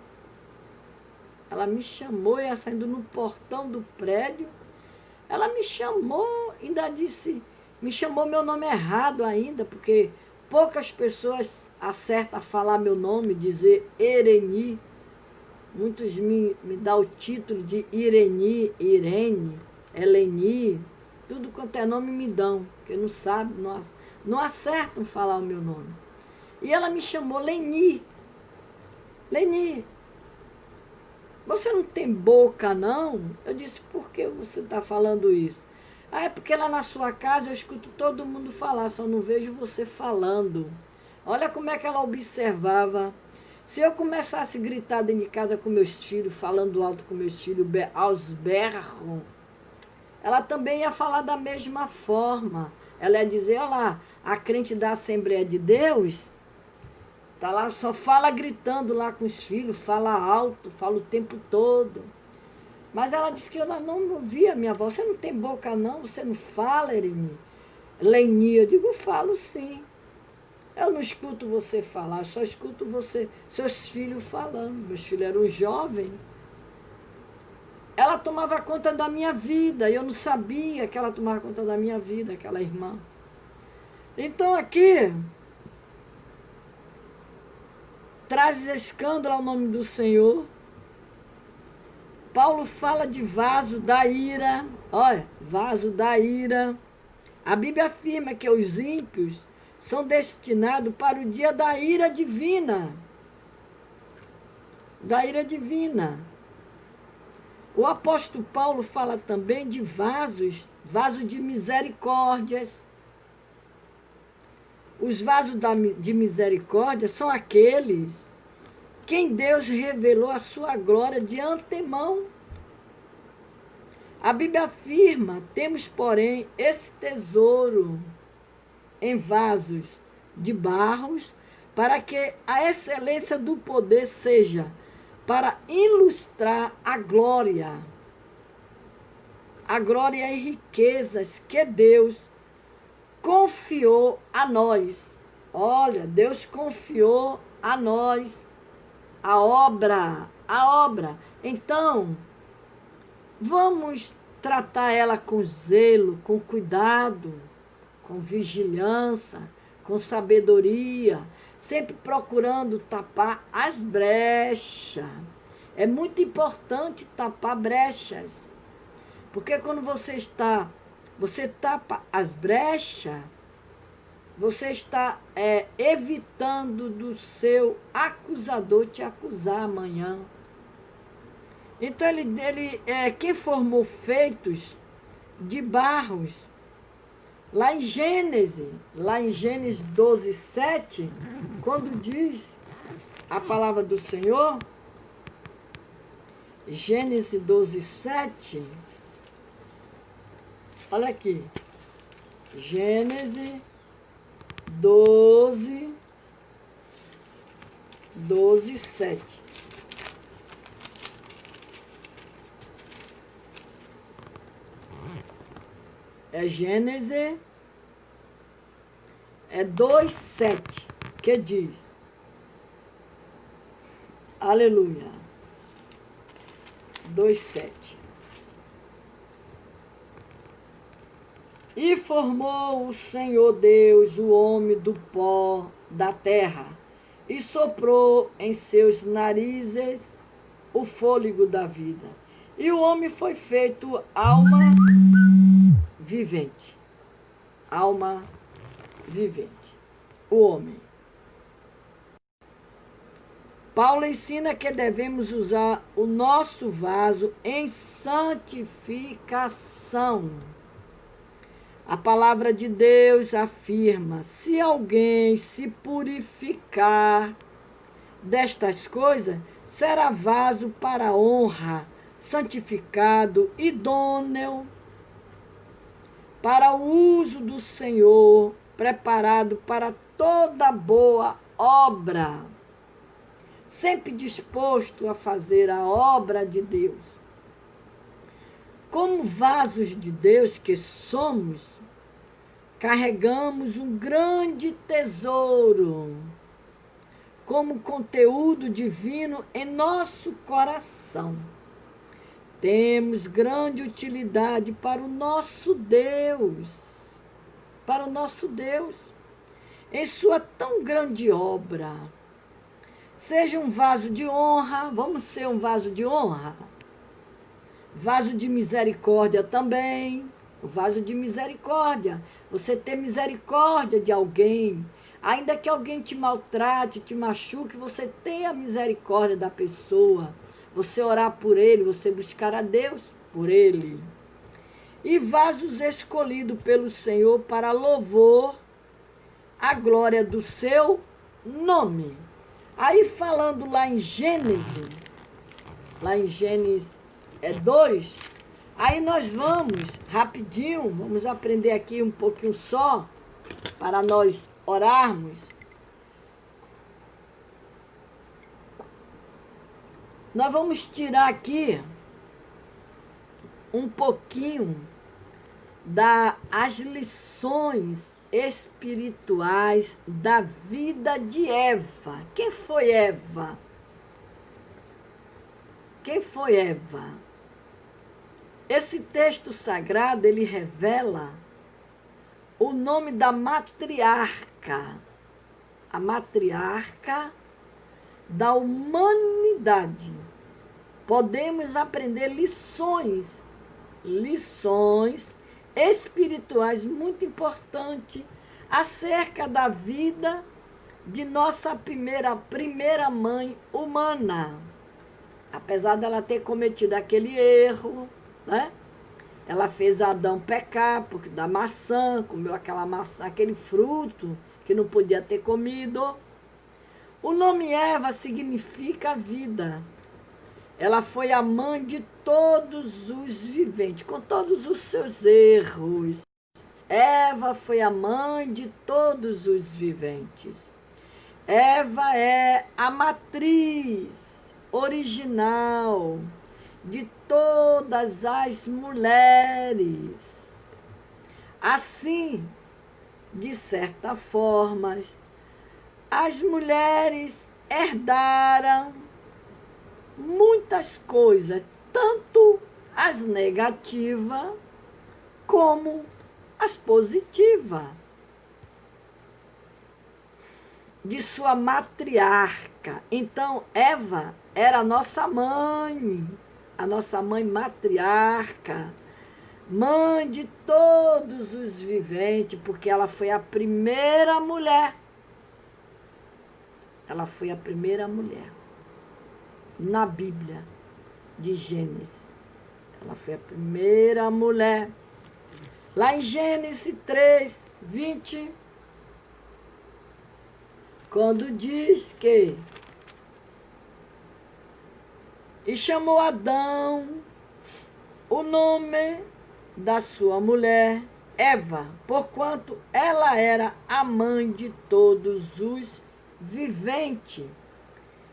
Ela me chamou, ia saindo no portão do prédio. Ela me chamou, ainda disse, me chamou meu nome errado ainda, porque poucas pessoas acertam a falar meu nome, dizer Ireni. Muitos me dão o título de Irene, Eleni, tudo quanto é nome me dão, porque não sabem, não acertam falar o meu nome. E ela me chamou Leni. Leni, você não tem boca, não? Eu disse, por que você está falando isso? Ah, é porque lá na sua casa eu escuto todo mundo falar, só não vejo você falando. Olha como é que ela observava. Se eu começasse a gritar dentro de casa com meus filhos, falando alto com meus filhos, aos berros, ela também ia falar da mesma forma. Ela ia dizer, olha lá, a crente da Assembleia de Deus, tá lá, só fala gritando lá com os filhos, fala alto, fala o tempo todo. Mas ela disse que ela não ouvia a minha voz. Você não tem boca não? Você não fala, Irene? Leni, eu digo, falo sim. Eu não escuto você falar, só escuto seus filhos falando. Meus filhos eram jovens. Ela tomava conta da minha vida, e eu não sabia que ela tomava conta da minha vida, aquela irmã. Então aqui, traz escândalo ao nome do Senhor. Paulo fala de vaso da ira. Olha, vaso da ira. A Bíblia afirma que os ímpios são destinados para o dia da ira divina. Da ira divina. O apóstolo Paulo fala também de vasos de misericórdias. Os vasos de misericórdia são aqueles quem Deus revelou a sua glória de antemão. A Bíblia afirma, temos, porém, esse tesouro em vasos de barros, para que a excelência do poder seja para ilustrar a glória e riquezas que Deus confiou a nós. Olha, Deus confiou a nós a obra. Então, vamos tratar ela com zelo, com cuidado, com vigilância, com sabedoria, sempre procurando tapar as brechas. É muito importante tapar brechas, porque quando você tapa as brechas, você está evitando do seu acusador te acusar amanhã. Então quem formou feitos de barros, lá em Gênesis 12, 7, quando diz a palavra do Senhor, Gênesis 12, 7, olha aqui, Gênesis 12, 7. Gênesis 2, 7, que diz, aleluia, 2, 7. E formou o Senhor Deus o homem do pó da terra, e soprou em seus narizes o fôlego da vida. E o homem foi feito alma vivente. Alma vivente. O homem. Paulo ensina que devemos usar o nosso vaso em santificação. A palavra de Deus afirma: se alguém se purificar destas coisas, será vaso para honra, santificado, idôneo para o uso do Senhor, preparado para toda boa obra, sempre disposto a fazer a obra de Deus. Como vasos de Deus que somos, carregamos um grande tesouro, como conteúdo divino em nosso coração. Temos grande utilidade para o nosso Deus, em sua tão grande obra. Seja um vaso de honra, vamos ser um vaso de honra, vaso de misericórdia também, o vaso de misericórdia, você ter misericórdia de alguém, ainda que alguém te maltrate, te machuque, você tenha misericórdia da pessoa, você orar por ele, você buscar a Deus por ele. E vasos escolhidos pelo Senhor para louvor a glória do seu nome. Aí falando lá em Gênesis 2, aí nós vamos, rapidinho, vamos aprender aqui um pouquinho só, para nós orarmos. Nós vamos tirar aqui um pouquinho das lições espirituais da vida de Eva. Quem foi Eva? Quem foi Eva? Esse texto sagrado, ele revela o nome da matriarca, a matriarca da humanidade. Podemos aprender lições espirituais muito importantes acerca da vida de nossa primeira mãe humana. Apesar dela ter cometido aquele erro, né? Ela fez Adão pecar porque da maçã, comeu aquela maçã, aquele fruto que não podia ter comido. O nome Eva significa vida. Ela foi a mãe de todos os viventes, com todos os seus erros. Eva foi a mãe de todos os viventes. Eva é a matriz original de todas as mulheres. Assim, de certa forma, as mulheres herdaram muitas coisas, tanto as negativas como as positivas de sua matriarca. Então, Eva era a nossa mãe matriarca, mãe de todos os viventes, porque ela foi a primeira mulher. Ela foi a primeira mulher na Bíblia de Gênesis. Ela foi a primeira mulher. Lá em Gênesis 3, 20, quando diz que e chamou Adão o nome da sua mulher, Eva, porquanto ela era a mãe de todos os viventes.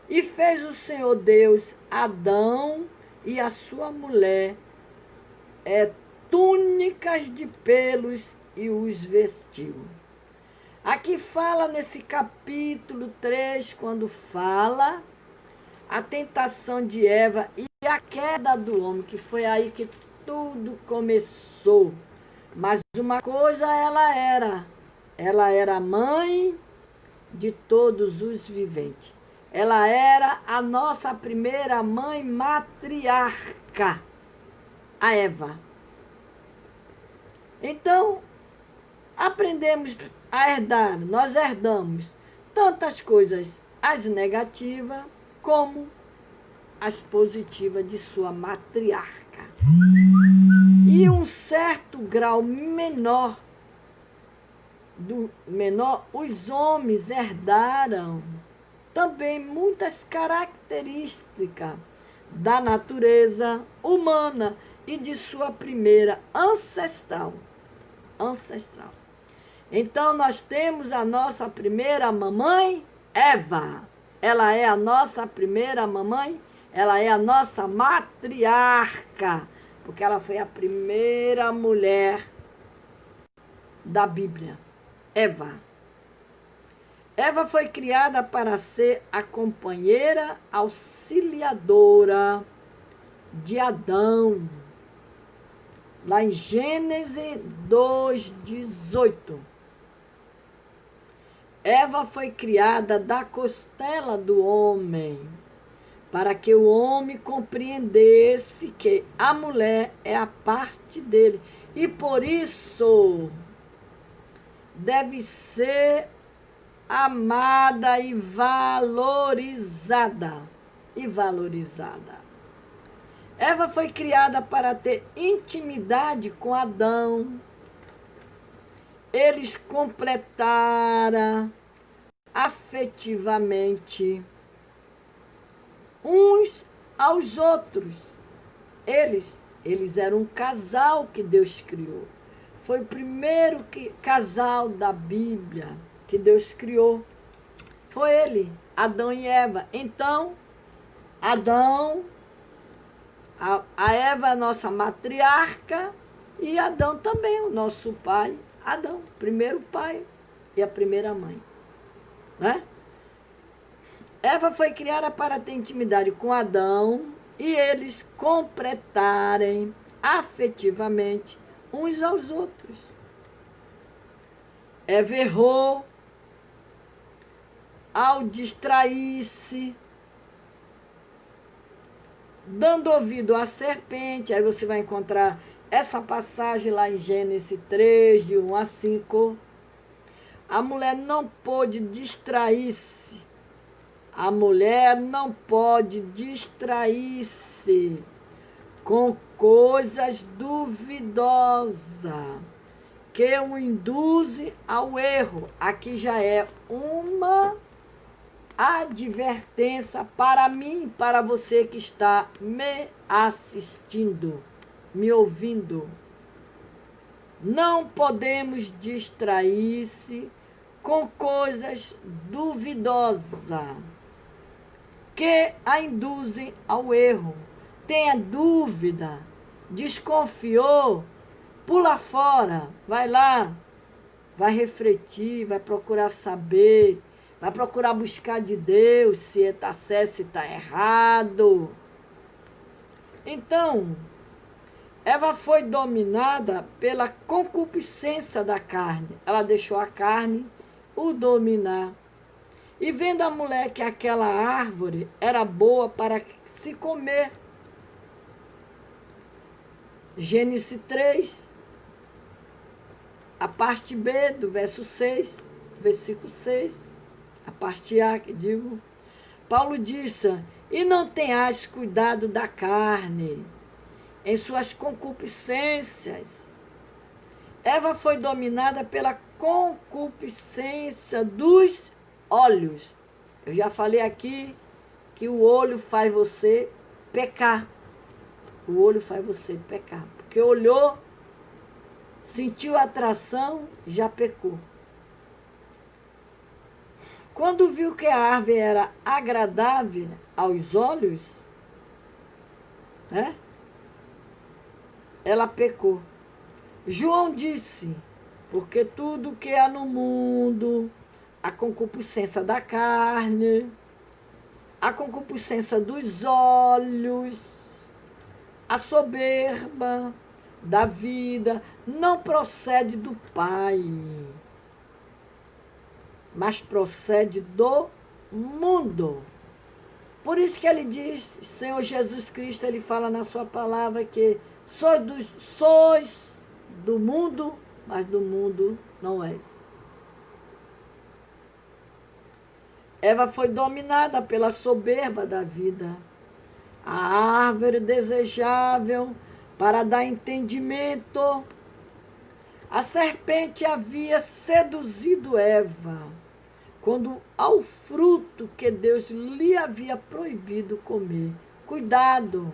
E fez o Senhor Deus Adão e a sua mulher túnicas de pelos e os vestiu. Aqui fala nesse capítulo 3, quando fala a tentação de Eva e a queda do homem, que foi aí que tudo começou. Mas uma coisa ela era mãe de todos os viventes. Ela era a nossa primeira mãe matriarca, a Eva. Então, aprendemos a herdar, nós herdamos tantas coisas, as negativas como as positivas de sua matriarca. E um certo grau menor, os homens herdaram também muitas características da natureza humana e de sua primeira ancestral. Então, nós temos a nossa primeira mamãe, Eva. Ela é a nossa primeira mamãe, ela é a nossa matriarca, porque ela foi a primeira mulher da Bíblia, Eva. Eva foi criada para ser a companheira auxiliadora de Adão. Lá em Gênesis 2:18. Eva foi criada da costela do homem, para que o homem compreendesse que a mulher é a parte dele. E por isso deve ser amada e valorizada. Eva foi criada para ter intimidade com Adão. Eles completaram afetivamente uns aos outros. Eles eram um casal que Deus criou. Foi o primeiro casal da Bíblia que Deus criou. Foi ele, Adão e Eva. Então, Adão, a Eva é a nossa matriarca e Adão também, o nosso pai. Adão, primeiro pai e a primeira mãe. Né? Eva foi criada para ter intimidade com Adão e eles completarem afetivamente uns aos outros. Eva errou ao distrair-se, dando ouvido à serpente. Aí você vai encontrar essa passagem lá em Gênesis 3, de 1 a 5. A mulher não pôde distrair-se. A mulher não pode distrair-se com coisas duvidosas que o induzem ao erro. Aqui já é uma advertência para mim, para você que está me assistindo, me ouvindo. Não podemos distrair-se com coisas duvidosas que a induzem ao erro. Tenha dúvida, desconfiou, pula fora, vai lá, vai refletir, vai procurar saber, vai procurar buscar de Deus se está certo, se está errado. Então, Eva foi dominada pela concupiscência da carne. Ela deixou a carne o dominar. E vendo a mulher que aquela árvore era boa para se comer. Gênesis 3, a parte B do verso 6, versículo 6, a parte A que digo. Paulo disse, e não tenhas cuidado da carne em suas concupiscências. Eva foi dominada pela concupiscência dos olhos. Eu já falei aqui que o olho faz você pecar. O olho faz você pecar. Porque olhou, sentiu atração, já pecou. Quando viu que a árvore era agradável aos olhos, né? Ela pecou. João disse, porque tudo que há no mundo, a concupiscência da carne, a concupiscência dos olhos, a soberba da vida, não procede do Pai, mas procede do mundo. Por isso que ele diz, Senhor Jesus Cristo, ele fala na sua palavra que sois do mundo, mas do mundo não és. Eva foi dominada pela soberba da vida. A árvore desejável para dar entendimento. A serpente havia seduzido Eva, quando ao fruto que Deus lhe havia proibido comer. Cuidado!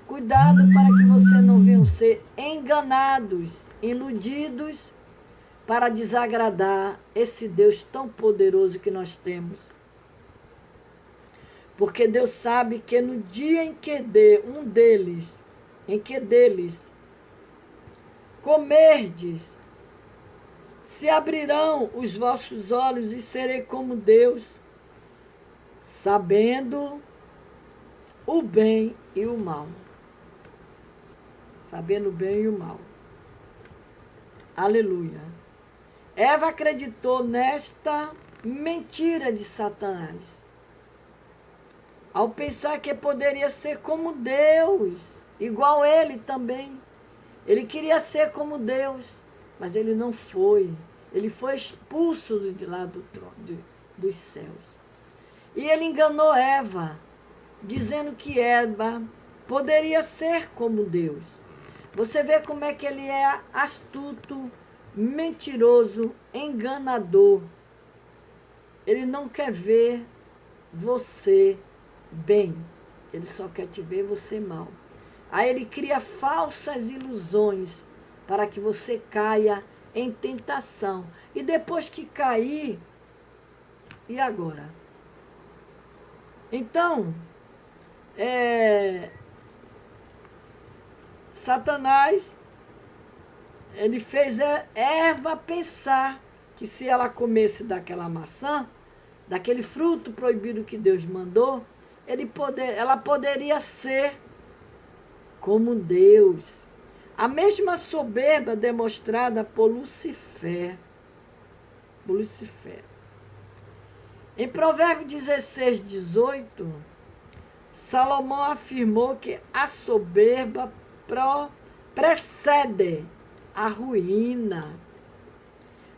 Cuidado para que você não venha ser enganados, iludidos, para desagradar esse Deus tão poderoso que nós temos. Porque Deus sabe que no dia em que deles comerdes, se abrirão os vossos olhos e serei como Deus, sabendo o bem e o mal. Sabendo o bem e o mal. Aleluia. Eva acreditou nesta mentira de Satanás, ao pensar que poderia ser como Deus, igual ele também. Ele queria ser como Deus, mas ele não foi. Ele foi expulso de lá do trono, dos céus. E ele enganou Eva, dizendo que Eva poderia ser como Deus. Você vê como é que ele é astuto, mentiroso, enganador. Ele não quer ver você bem. Ele só quer te ver você mal. Aí ele cria falsas ilusões para que você caia em tentação. E depois que cair, e agora? Então, Satanás, ele fez Eva pensar que se ela comesse daquela maçã, daquele fruto proibido que Deus mandou, ela poderia ser como Deus. A mesma soberba demonstrada por Lucifer. Em Provérbios 16, 18, Salomão afirmou que a soberba precede a ruína.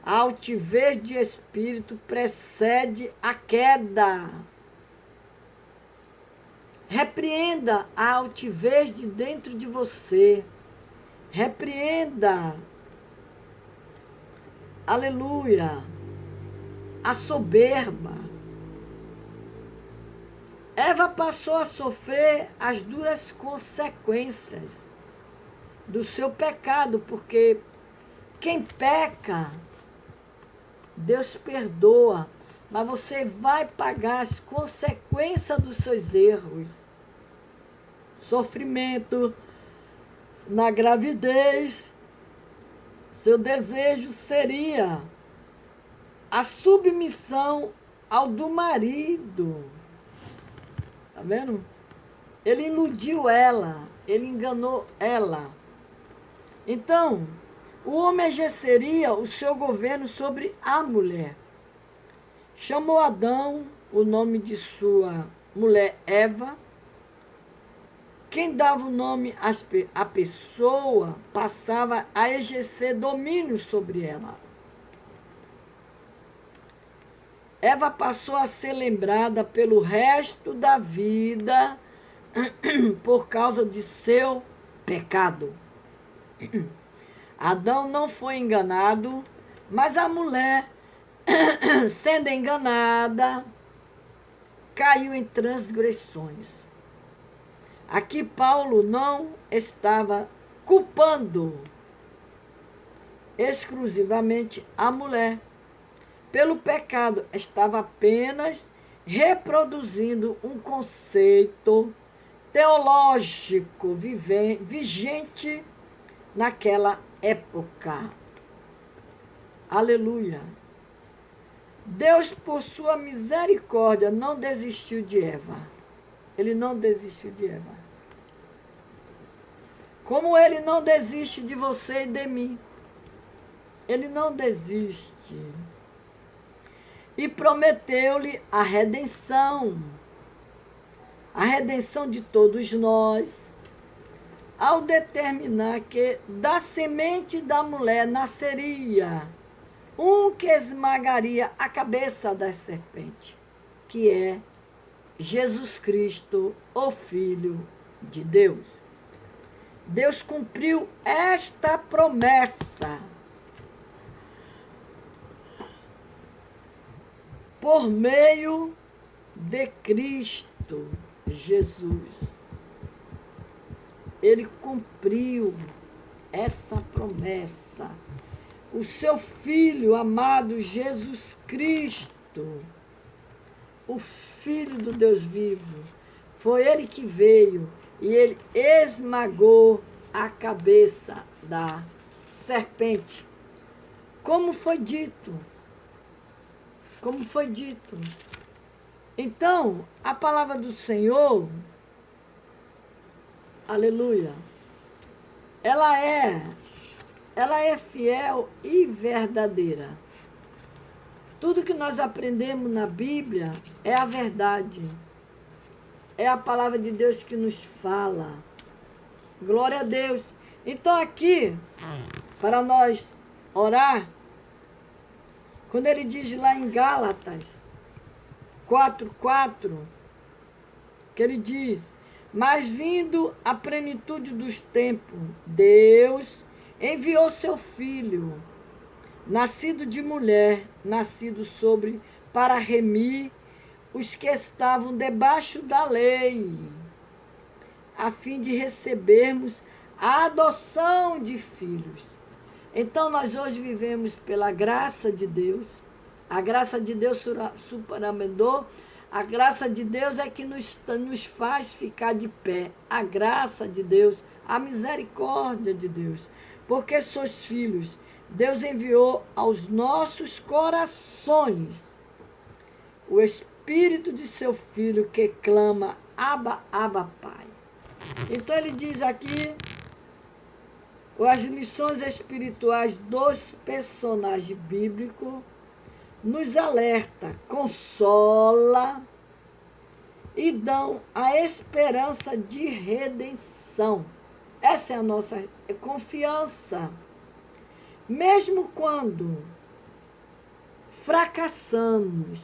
A altivez de espírito precede a queda. Repreenda a altivez de dentro de você. Repreenda. Aleluia. A soberba. Eva passou a sofrer as duras consequências do seu pecado, porque quem peca, Deus perdoa, mas você vai pagar as consequências dos seus erros. Sofrimento na gravidez. Seu desejo seria a submissão ao do marido. Tá vendo? Ele iludiu ela, ele enganou ela. Então, o homem exerceria o seu governo sobre a mulher. Chamou Adão, o nome de sua mulher Eva. Quem dava o nome à pessoa passava a exercer domínio sobre ela. Eva passou a ser lembrada pelo resto da vida por causa de seu pecado. Adão não foi enganado, mas a mulher, sendo enganada, caiu em transgressões. Aqui Paulo não estava culpando exclusivamente a mulher pelo pecado, estava apenas reproduzindo um conceito teológico vigente naquela época. Aleluia. Deus, por sua misericórdia, não desistiu de Eva. Ele não desistiu de Eva. Como ele não desiste de você e de mim. Ele não desiste. E prometeu-lhe a redenção de todos nós, ao determinar que da semente da mulher nasceria um que esmagaria a cabeça da serpente, que é Jesus Cristo, o Filho de Deus. Deus cumpriu esta promessa por meio de Cristo Jesus. Ele cumpriu essa promessa. O seu Filho amado Jesus Cristo, o Filho do Deus vivo, foi ele que veio e ele esmagou a cabeça da serpente. Como foi dito. Como foi dito. Então, a palavra do Senhor, aleluia, ela é fiel e verdadeira. Tudo que nós aprendemos na Bíblia é a verdade. É a palavra de Deus que nos fala. Glória a Deus. Então aqui, para nós orar, quando ele diz lá em Gálatas 4:4, que ele diz: mas vindo a plenitude dos tempos, Deus enviou seu Filho, nascido de mulher, nascido para remir os que estavam debaixo da lei, a fim de recebermos a adoção de filhos. Então nós hoje vivemos pela graça de Deus. A graça de Deus superamentou. A graça de Deus é que nos faz ficar de pé. A graça de Deus, a misericórdia de Deus. Porque sois filhos, Deus enviou aos nossos corações o Espírito de seu Filho que clama, Abba, Abba, Pai. Então ele diz aqui, as lições espirituais dos personagens bíblicos nos alerta, consola e dão a esperança de redenção. Essa é a nossa confiança. Mesmo quando fracassamos,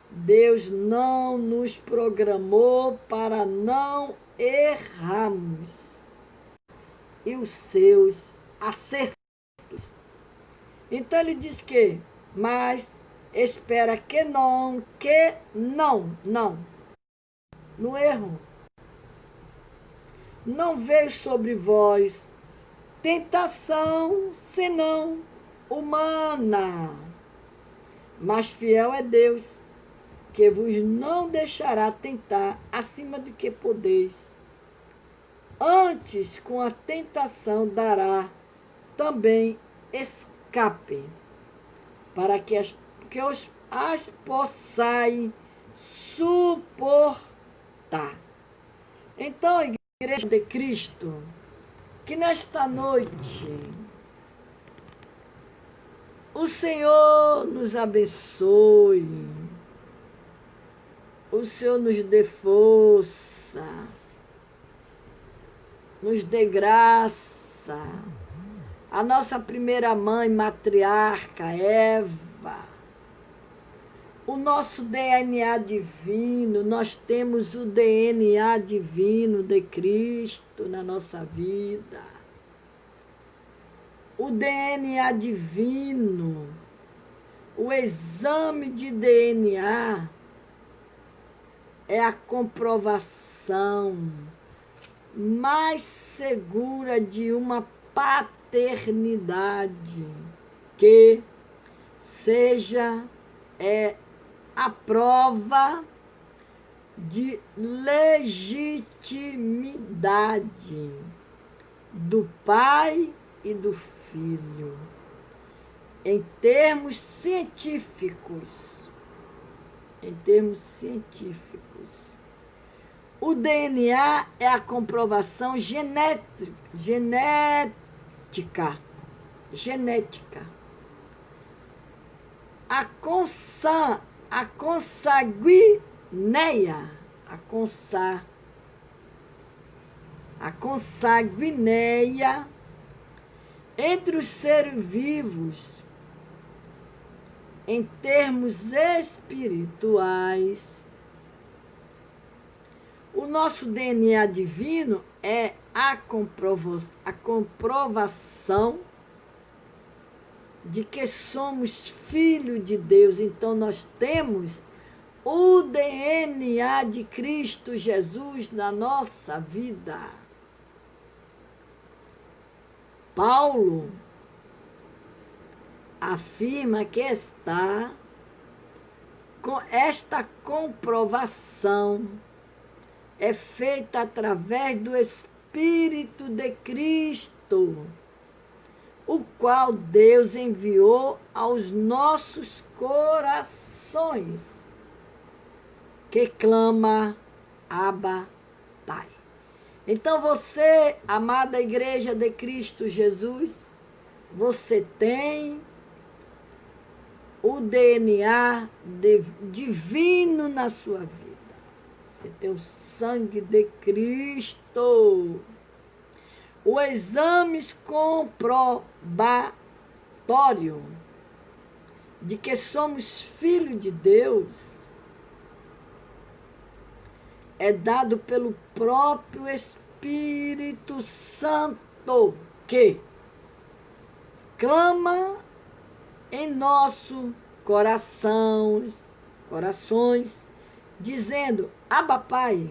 Deus não nos programou para não errarmos. E os seus acertos. Então ele diz que, mas espera que não, no erro. Não veio sobre vós tentação senão humana, mas fiel é Deus, que vos não deixará tentar acima do que podeis. Antes, com a tentação, dará também escape, para que as possais suportar. Então, Igreja de Cristo, que nesta noite o Senhor nos abençoe, o Senhor nos dê força, nos dê graça. A nossa primeira mãe matriarca, Eva, o nosso DNA divino, nós temos o DNA divino de Cristo na nossa vida. O DNA divino, o exame de DNA é a comprovação mais segura de uma paternidade que seja a prova de legitimidade do pai e do filho. Em termos científicos, o DNA é a comprovação genética. A consanguineia entre os seres vivos, em termos espirituais. O nosso DNA divino é a comprovação de que somos filhos de Deus. Então, nós temos o DNA de Cristo Jesus na nossa vida. Paulo afirma que está com esta comprovação é feita através do Espírito de Cristo, o qual Deus enviou aos nossos corações, que clama, Abba, Pai. Então você, amada Igreja de Cristo Jesus, você tem o DNA divino na sua vida. Você tem o sangue de Cristo. O exame comprobatório de que somos filhos de Deus é dado pelo próprio Espírito Santo, que clama em nossos corações, dizendo, Abba, Pai.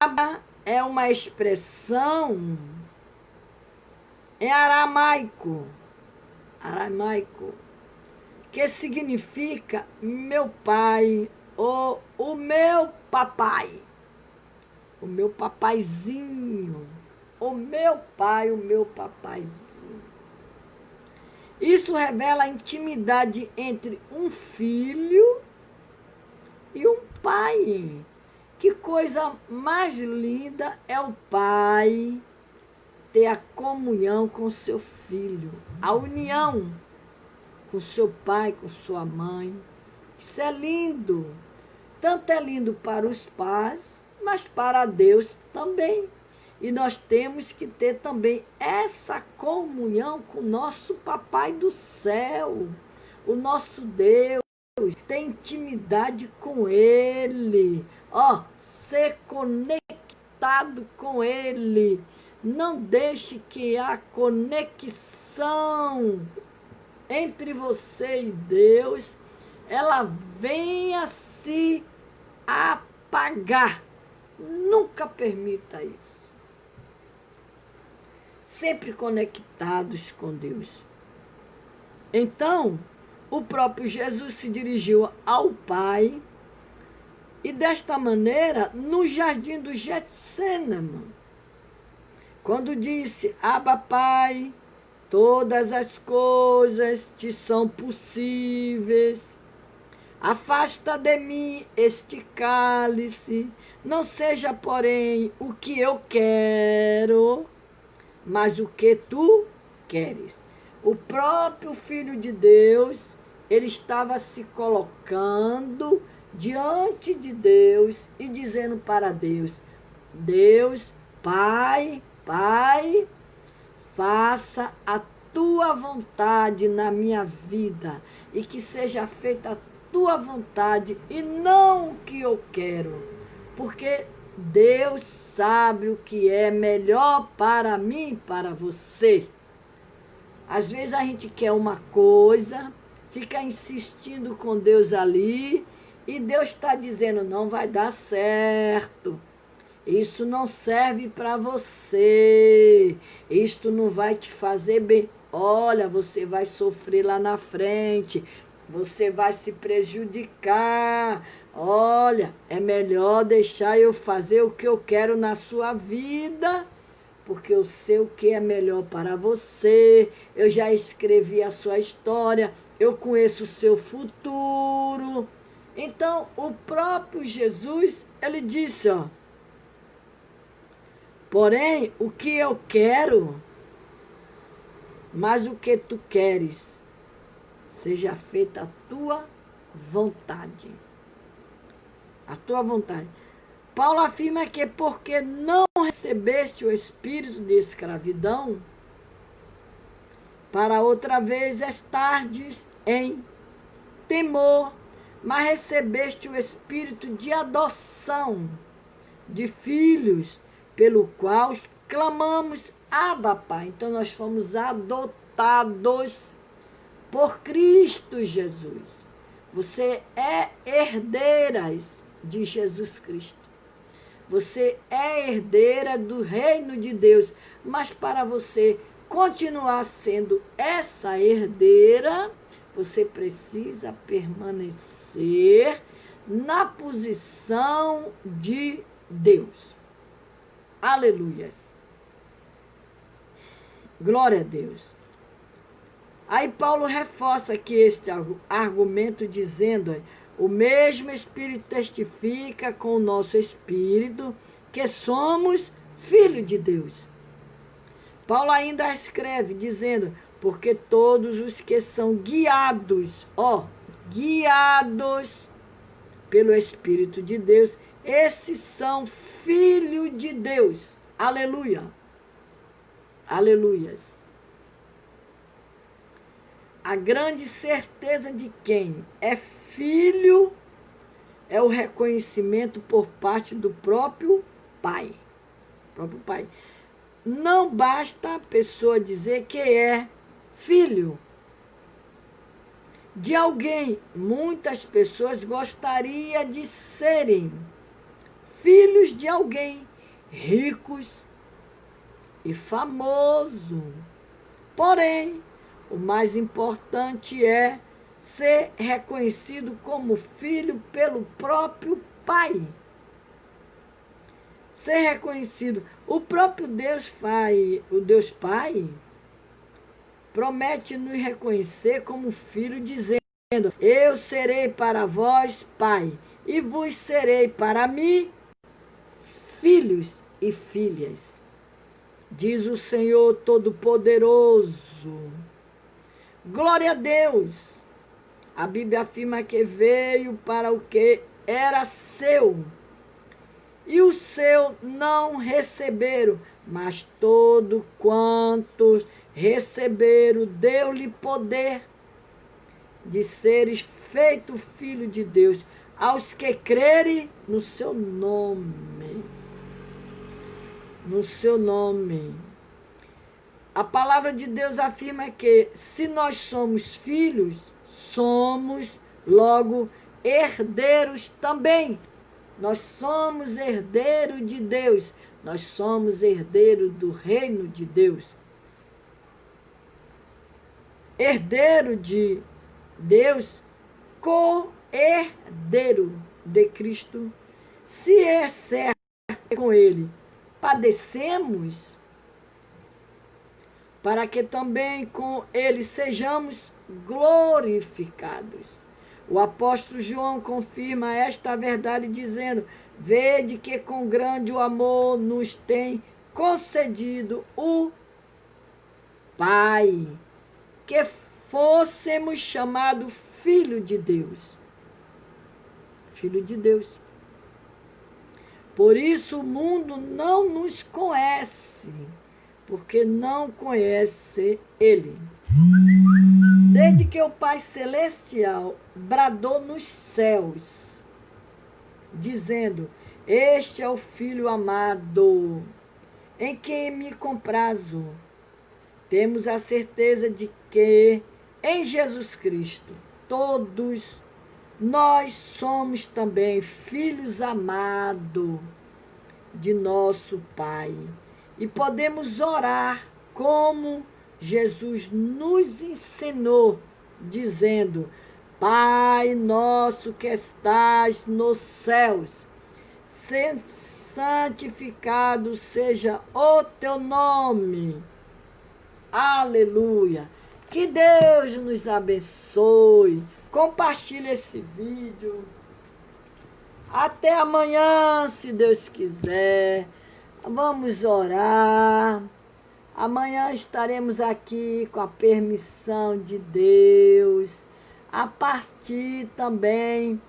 Abba é uma expressão em aramaico, que significa meu pai, ou o meu papai, o meu papaizinho, o meu pai, o meu papaizinho. Isso revela a intimidade entre um filho e um pai. Que coisa mais linda é o pai ter a comunhão com seu filho, a união com seu pai, com sua mãe. Isso é lindo. Tanto é lindo para os pais, mas para Deus também. E nós temos que ter também essa comunhão com o nosso Papai do céu, o nosso Deus. Tem intimidade com Ele. Ser conectado com Ele. Não deixe que a conexão entre você e Deus, ela venha se apagar. Nunca permita isso. Sempre conectados com Deus. Então, o próprio Jesus se dirigiu ao Pai e desta maneira, no jardim do Getsêmani, quando disse, Abba, Pai, todas as coisas te são possíveis. Afasta de mim este cálice, não seja, porém, o que eu quero, mas o que tu queres. O próprio Filho de Deus, ele estava se colocando diante de Deus e dizendo para Deus: Deus, Pai, Pai, faça a tua vontade na minha vida e que seja feita a tua vontade e não o que eu quero, porque Deus sabe o que é melhor para mim e para você. Às vezes a gente quer uma coisa, fica insistindo com Deus ali, e Deus está dizendo: não vai dar certo. Isso não serve para você. Isto não vai te fazer bem. Olha, você vai sofrer lá na frente. Você vai se prejudicar. Olha, é melhor deixar eu fazer o que eu quero na sua vida, porque eu sei o que é melhor para você. Eu já escrevi a sua história. Eu conheço o seu futuro. Então, o próprio Jesus, ele disse, ó: porém, o que eu quero, mas o que tu queres, seja feita a tua vontade. A tua vontade. Paulo afirma que porque não recebeste o espírito de escravidão, para outra vez estardes em temor, mas recebeste o espírito de adoção, de filhos, pelo qual clamamos: Abba, Pai. Então nós fomos adotados por Cristo Jesus. Você é herdeiras de Jesus Cristo. Você é herdeira do reino de Deus. Mas para você continuar sendo essa herdeira, você precisa permanecer na posição de Deus. Aleluias. Glória a Deus. Aí Paulo reforça aqui este argumento dizendo: o mesmo Espírito testifica com o nosso espírito que somos filhos de Deus. Paulo ainda escreve dizendo: porque todos os que são guiados pelo Espírito de Deus, esses são filhos de Deus. Aleluia. Aleluias. A grande certeza de quem é filho é o reconhecimento por parte do próprio Pai. Próprio Pai. Não basta a pessoa dizer que é filho de alguém. Muitas pessoas gostariam de serem filhos de alguém ricos e famoso. Porém, o mais importante é ser reconhecido como filho pelo próprio Pai. Ser reconhecido. O próprio Deus Pai, o Deus Pai, promete nos reconhecer como filho, dizendo: eu serei para vós Pai, e vos serei para mim filhos e filhas, diz o Senhor Todo-Poderoso. Glória a Deus. A Bíblia afirma que veio para o que era seu, e o seu não receberam, mas todo quantos receberam, deu-lhe poder de seres feito filho de Deus, aos que crerem no seu nome. No seu nome. A palavra de Deus afirma que se nós somos filhos, somos logo herdeiros também. Nós somos herdeiros de Deus. Nós somos herdeiros do reino de Deus. Herdeiro de Deus, co-herdeiro de Cristo. Se é certo com Ele padecemos, para que também com Ele sejamos glorificados. O apóstolo João confirma esta verdade dizendo: vede que com grande o amor nos tem concedido o Pai, que fôssemos chamados filho de Deus. Filho de Deus. Por isso o mundo não nos conhece, porque não conhece Ele. Desde que o Pai Celestial bradou nos céus, dizendo: este é o Filho amado, em quem me comprazo. Temos a certeza de que em Jesus Cristo todos nós somos também filhos amados de nosso Pai. E podemos orar como Jesus nos ensinou, dizendo: Pai nosso que estás nos céus, santificado seja o teu nome. Aleluia. Que Deus nos abençoe. Compartilhe esse vídeo. Até amanhã, se Deus quiser. Vamos orar. Amanhã estaremos aqui com a permissão de Deus, a partir também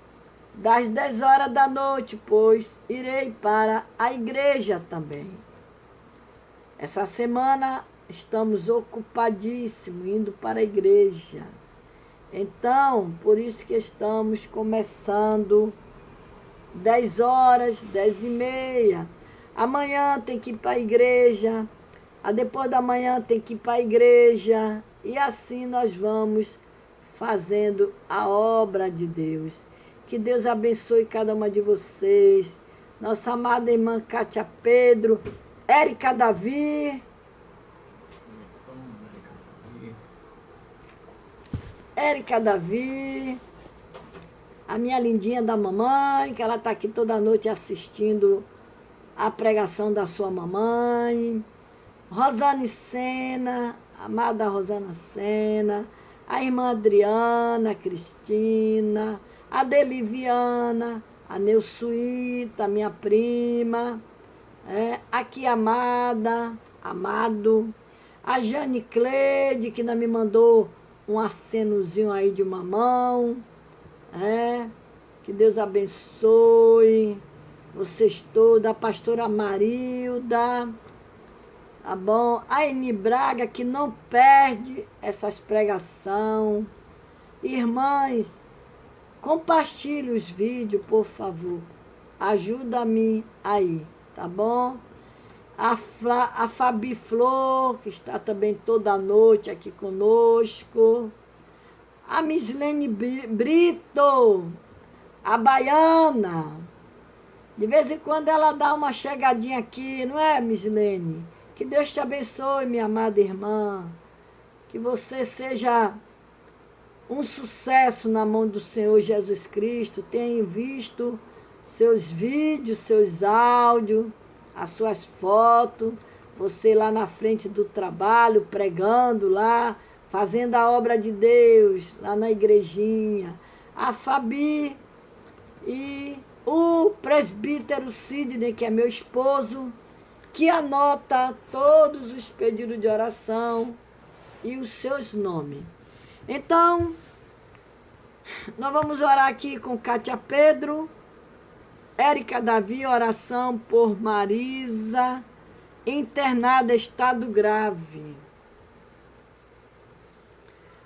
das 10 horas da noite, pois irei para a igreja também. Essa semana estamos ocupadíssimos, indo para a igreja. Então, por isso que estamos começando 10 horas, 10h30. Amanhã tem que ir para a igreja. Depois da manhã tem que ir para a igreja. E assim nós vamos fazendo a obra de Deus. Que Deus abençoe cada uma de vocês. Nossa amada irmã Cátia Pedro, Érica Davi. Érica Davi, a minha lindinha da mamãe, que ela está aqui toda noite assistindo a pregação da sua mamãe. Rosane Sena, amada Rosana Sena, a irmã Adriana, Cristina, a Deliviana, a Neusuíta, minha prima, aqui amada, amado, a Jane Cleide, que ainda me mandou um acenozinho aí de uma mão, que Deus abençoe vocês todos, a pastora Marilda, tá bom? A Eni Braga, que não perde essas pregações. Irmãs, compartilhe os vídeos, por favor, ajuda-me aí, tá bom? A Fabi Flor, que está também toda noite aqui conosco. A Mislene Brito, a baiana. De vez em quando ela dá uma chegadinha aqui, não é, Mislene? Que Deus te abençoe, minha amada irmã. Que você seja um sucesso na mão do Senhor Jesus Cristo. Tenho visto seus vídeos, seus áudios, as suas fotos, você lá na frente do trabalho, pregando lá, fazendo a obra de Deus, lá na igrejinha. A Fabi e o presbítero Sidney, que é meu esposo, que anota todos os pedidos de oração e os seus nomes. Então, nós vamos orar aqui com Cátia Pedro, Érica Davi, oração por Marisa, internada estado grave.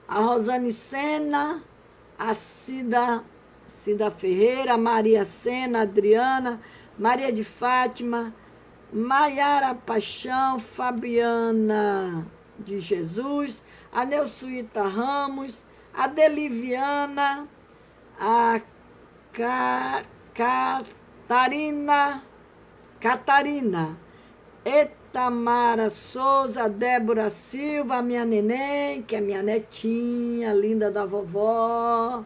A Rosane Sena, a Cida Ferreira, Maria Sena, Adriana, Maria de Fátima, Maiara Paixão, Fabiana de Jesus, a Neusuíta Ramos, a Deliviana, a Catarina, Etamara Souza, Débora Silva, minha neném, que é minha netinha, linda da vovó.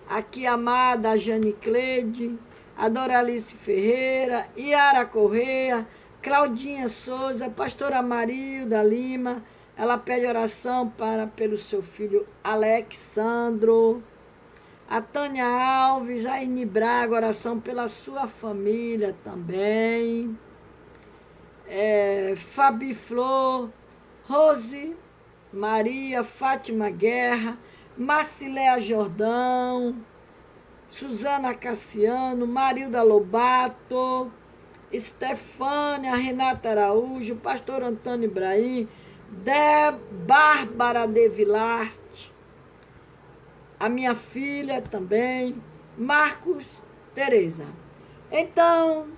Aqui, amada, a Jane Cleide, a Doralice Ferreira, Iara Correia, Claudinha Souza, pastora Marilda Lima. Ela pede oração pelo seu filho Alexandro. A Tânia Alves, a Eni Braga, oração pela sua família também. Fabi Flor, Rose Maria, Fátima Guerra, Marciléa Jordão, Suzana Cassiano, Marilda Lobato, Estefânia, Renata Araújo, Pastor Antônio Ibrahim, Bárbara de Vilarte, a minha filha também, Marcos Tereza. Então,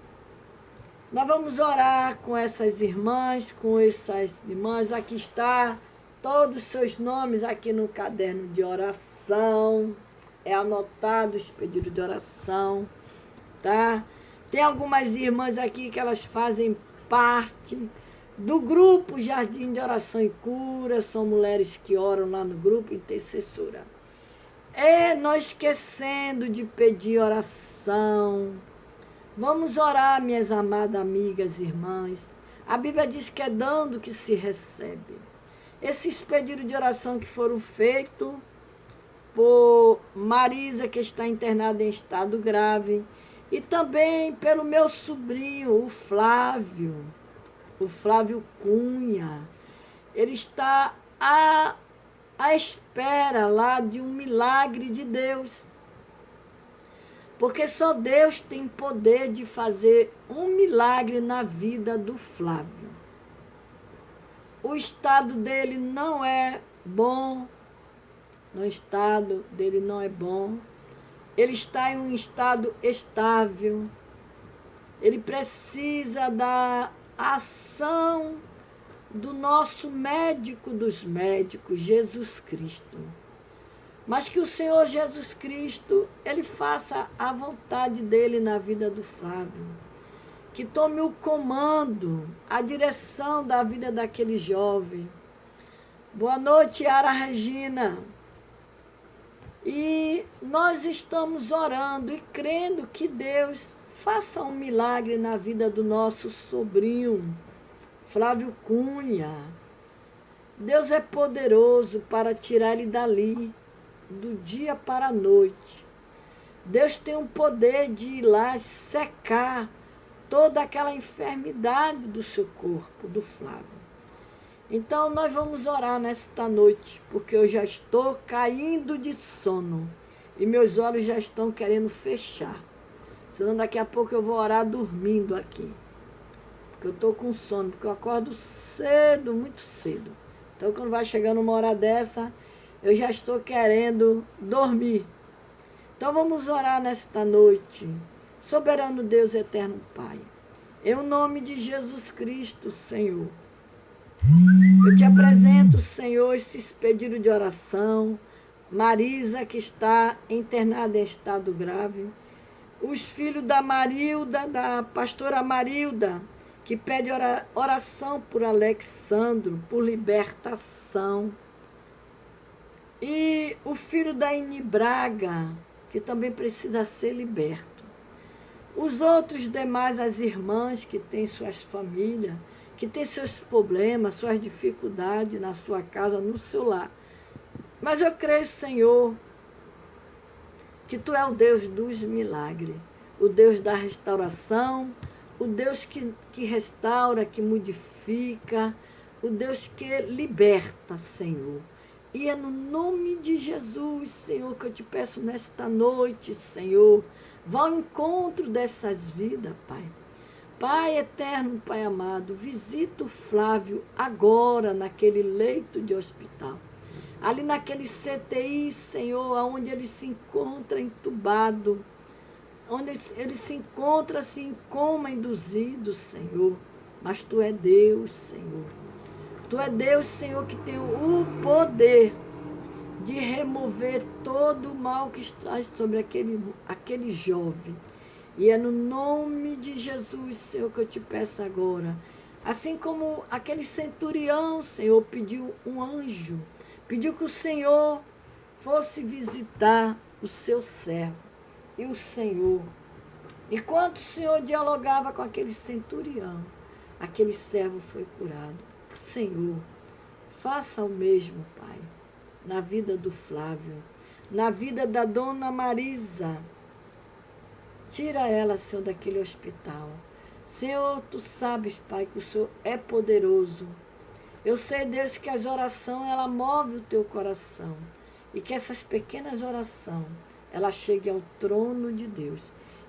nós vamos orar com essas irmãs, aqui está todos os seus nomes aqui no caderno de oração, é anotado os pedidos de oração, tá? Tem algumas irmãs aqui que elas fazem parte do grupo Jardim de Oração e Cura, são mulheres que oram lá no grupo Intercessora. Não esquecendo de pedir oração. Vamos orar, minhas amadas amigas e irmãs. A Bíblia diz que é dando que se recebe. Esses pedidos de oração que foram feitos por Marisa, que está internada em estado grave, e também pelo meu sobrinho, o Flávio Cunha. Ele está à espera lá de um milagre de Deus. Porque só Deus tem poder de fazer um milagre na vida do Flávio. O estado dele não é bom. Ele está em um estado estável. Ele precisa da ação do nosso médico dos médicos, Jesus Cristo. Mas que o Senhor Jesus Cristo, Ele faça a vontade dEle na vida do Flávio. Que tome o comando, a direção da vida daquele jovem. Boa noite, Yara Regina. E nós estamos orando e crendo que Deus faça um milagre na vida do nosso sobrinho, Flávio Cunha. Deus é poderoso para tirar ele dali, do dia para a noite. Deus tem o poder de ir lá secar toda aquela enfermidade do seu corpo, do Flávio. Então nós vamos orar nesta noite, porque eu já estou caindo de sono e meus olhos já estão querendo fechar. Senão daqui a pouco eu vou orar dormindo aqui. Porque eu estou com sono, porque eu acordo cedo, muito cedo. Então quando vai chegando uma hora dessa, eu já estou querendo dormir. Então vamos orar nesta noite. Soberano Deus, eterno Pai, em nome de Jesus Cristo, Senhor, eu te apresento, Senhor, esses pedidos de oração. Marisa, que está internada em estado grave. Os filhos da Marilda, da pastora Marilda, que pede oração por Alexandro, por libertação. E o filho da Eni Braga, que também precisa ser liberto. Os outros demais, as irmãs que têm suas famílias, que têm seus problemas, suas dificuldades na sua casa, no seu lar. Mas eu creio, Senhor, que Tu é o Deus dos milagres, o Deus da restauração, o Deus que restaura, que modifica, o Deus que liberta, Senhor. E é no nome de Jesus, Senhor, que eu te peço nesta noite, Senhor, vá ao encontro dessas vidas, Pai. Pai eterno, Pai amado, visita o Flávio agora naquele leito de hospital. Ali naquele CTI, Senhor, onde ele se encontra entubado, onde ele se encontra assim, em coma induzido, Senhor. Mas Tu é Deus, Senhor. Tu é Deus, Senhor, que tem o poder de remover todo o mal que está sobre aquele jovem. E é no nome de Jesus, Senhor, que eu te peço agora. Assim como aquele centurião, Senhor, pediu um anjo, pediu que o Senhor fosse visitar o seu servo. E o Senhor, enquanto o Senhor dialogava com aquele centurião, aquele servo foi curado. Senhor, faça o mesmo, Pai, na vida do Flávio, na vida da dona Marisa. Tira ela, Senhor, daquele hospital. Senhor, tu sabes, Pai, que o Senhor é poderoso. Eu sei, Deus, que as orações, ela move o teu coração. E que essas pequenas orações, ela chegue ao trono de Deus.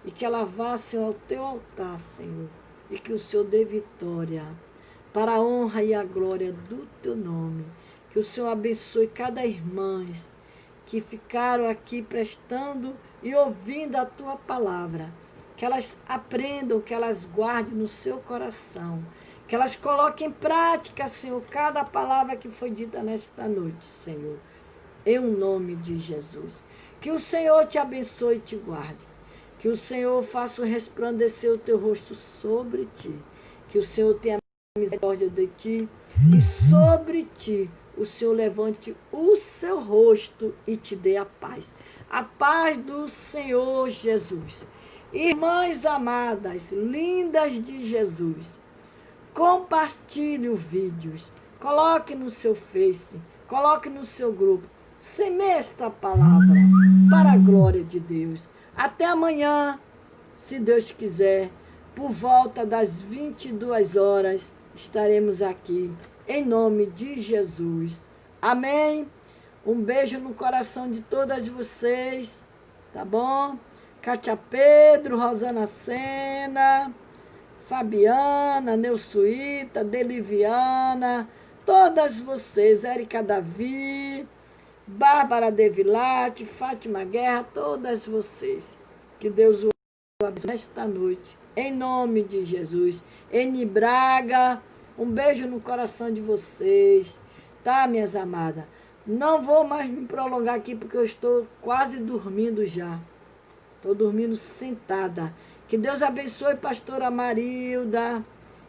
E que ela vá, Senhor, ao teu altar, Senhor. E que o Senhor dê vitória para a honra e a glória do teu nome. Que o Senhor abençoe cada irmã que ficaram aqui prestando e ouvindo a tua palavra. Que elas aprendam, que elas guardem no seu coração. Que elas coloquem em prática, Senhor, cada palavra que foi dita nesta noite, Senhor. Em nome de Jesus. Que o Senhor te abençoe e te guarde. Que o Senhor faça resplandecer o teu rosto sobre ti. Que o Senhor tenha misericórdia de ti. E sobre ti o Senhor levante o seu rosto e te dê a paz. A paz do Senhor Jesus. Irmãs amadas, lindas de Jesus, compartilhe os vídeos, coloque no seu Face, coloque no seu grupo, semeie esta palavra para a glória de Deus. Até amanhã, se Deus quiser, por volta das 22 horas, estaremos aqui, em nome de Jesus. Amém? Um beijo no coração de todas vocês, tá bom? Cátia Pedro, Rosana Sena, Fabiana, Neusuíta, Deliviana, todas vocês, Érica Davi, Bárbara Devilate, Fátima Guerra, todas vocês. Que Deus o abençoe nesta noite, em nome de Jesus. Eni Braga, um beijo no coração de vocês, tá, minhas amadas? Não vou mais me prolongar aqui, porque eu estou quase dormindo já. Estou dormindo sentada. Que Deus abençoe, pastora Marilda.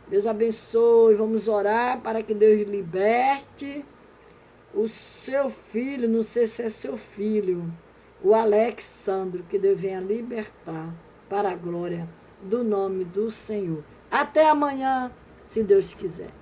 Deus abençoe. Vamos orar para que Deus liberte o seu filho, não sei se é seu filho, o Alexandro, que Deus venha libertar para a glória do nome do Senhor. Até amanhã, se Deus quiser.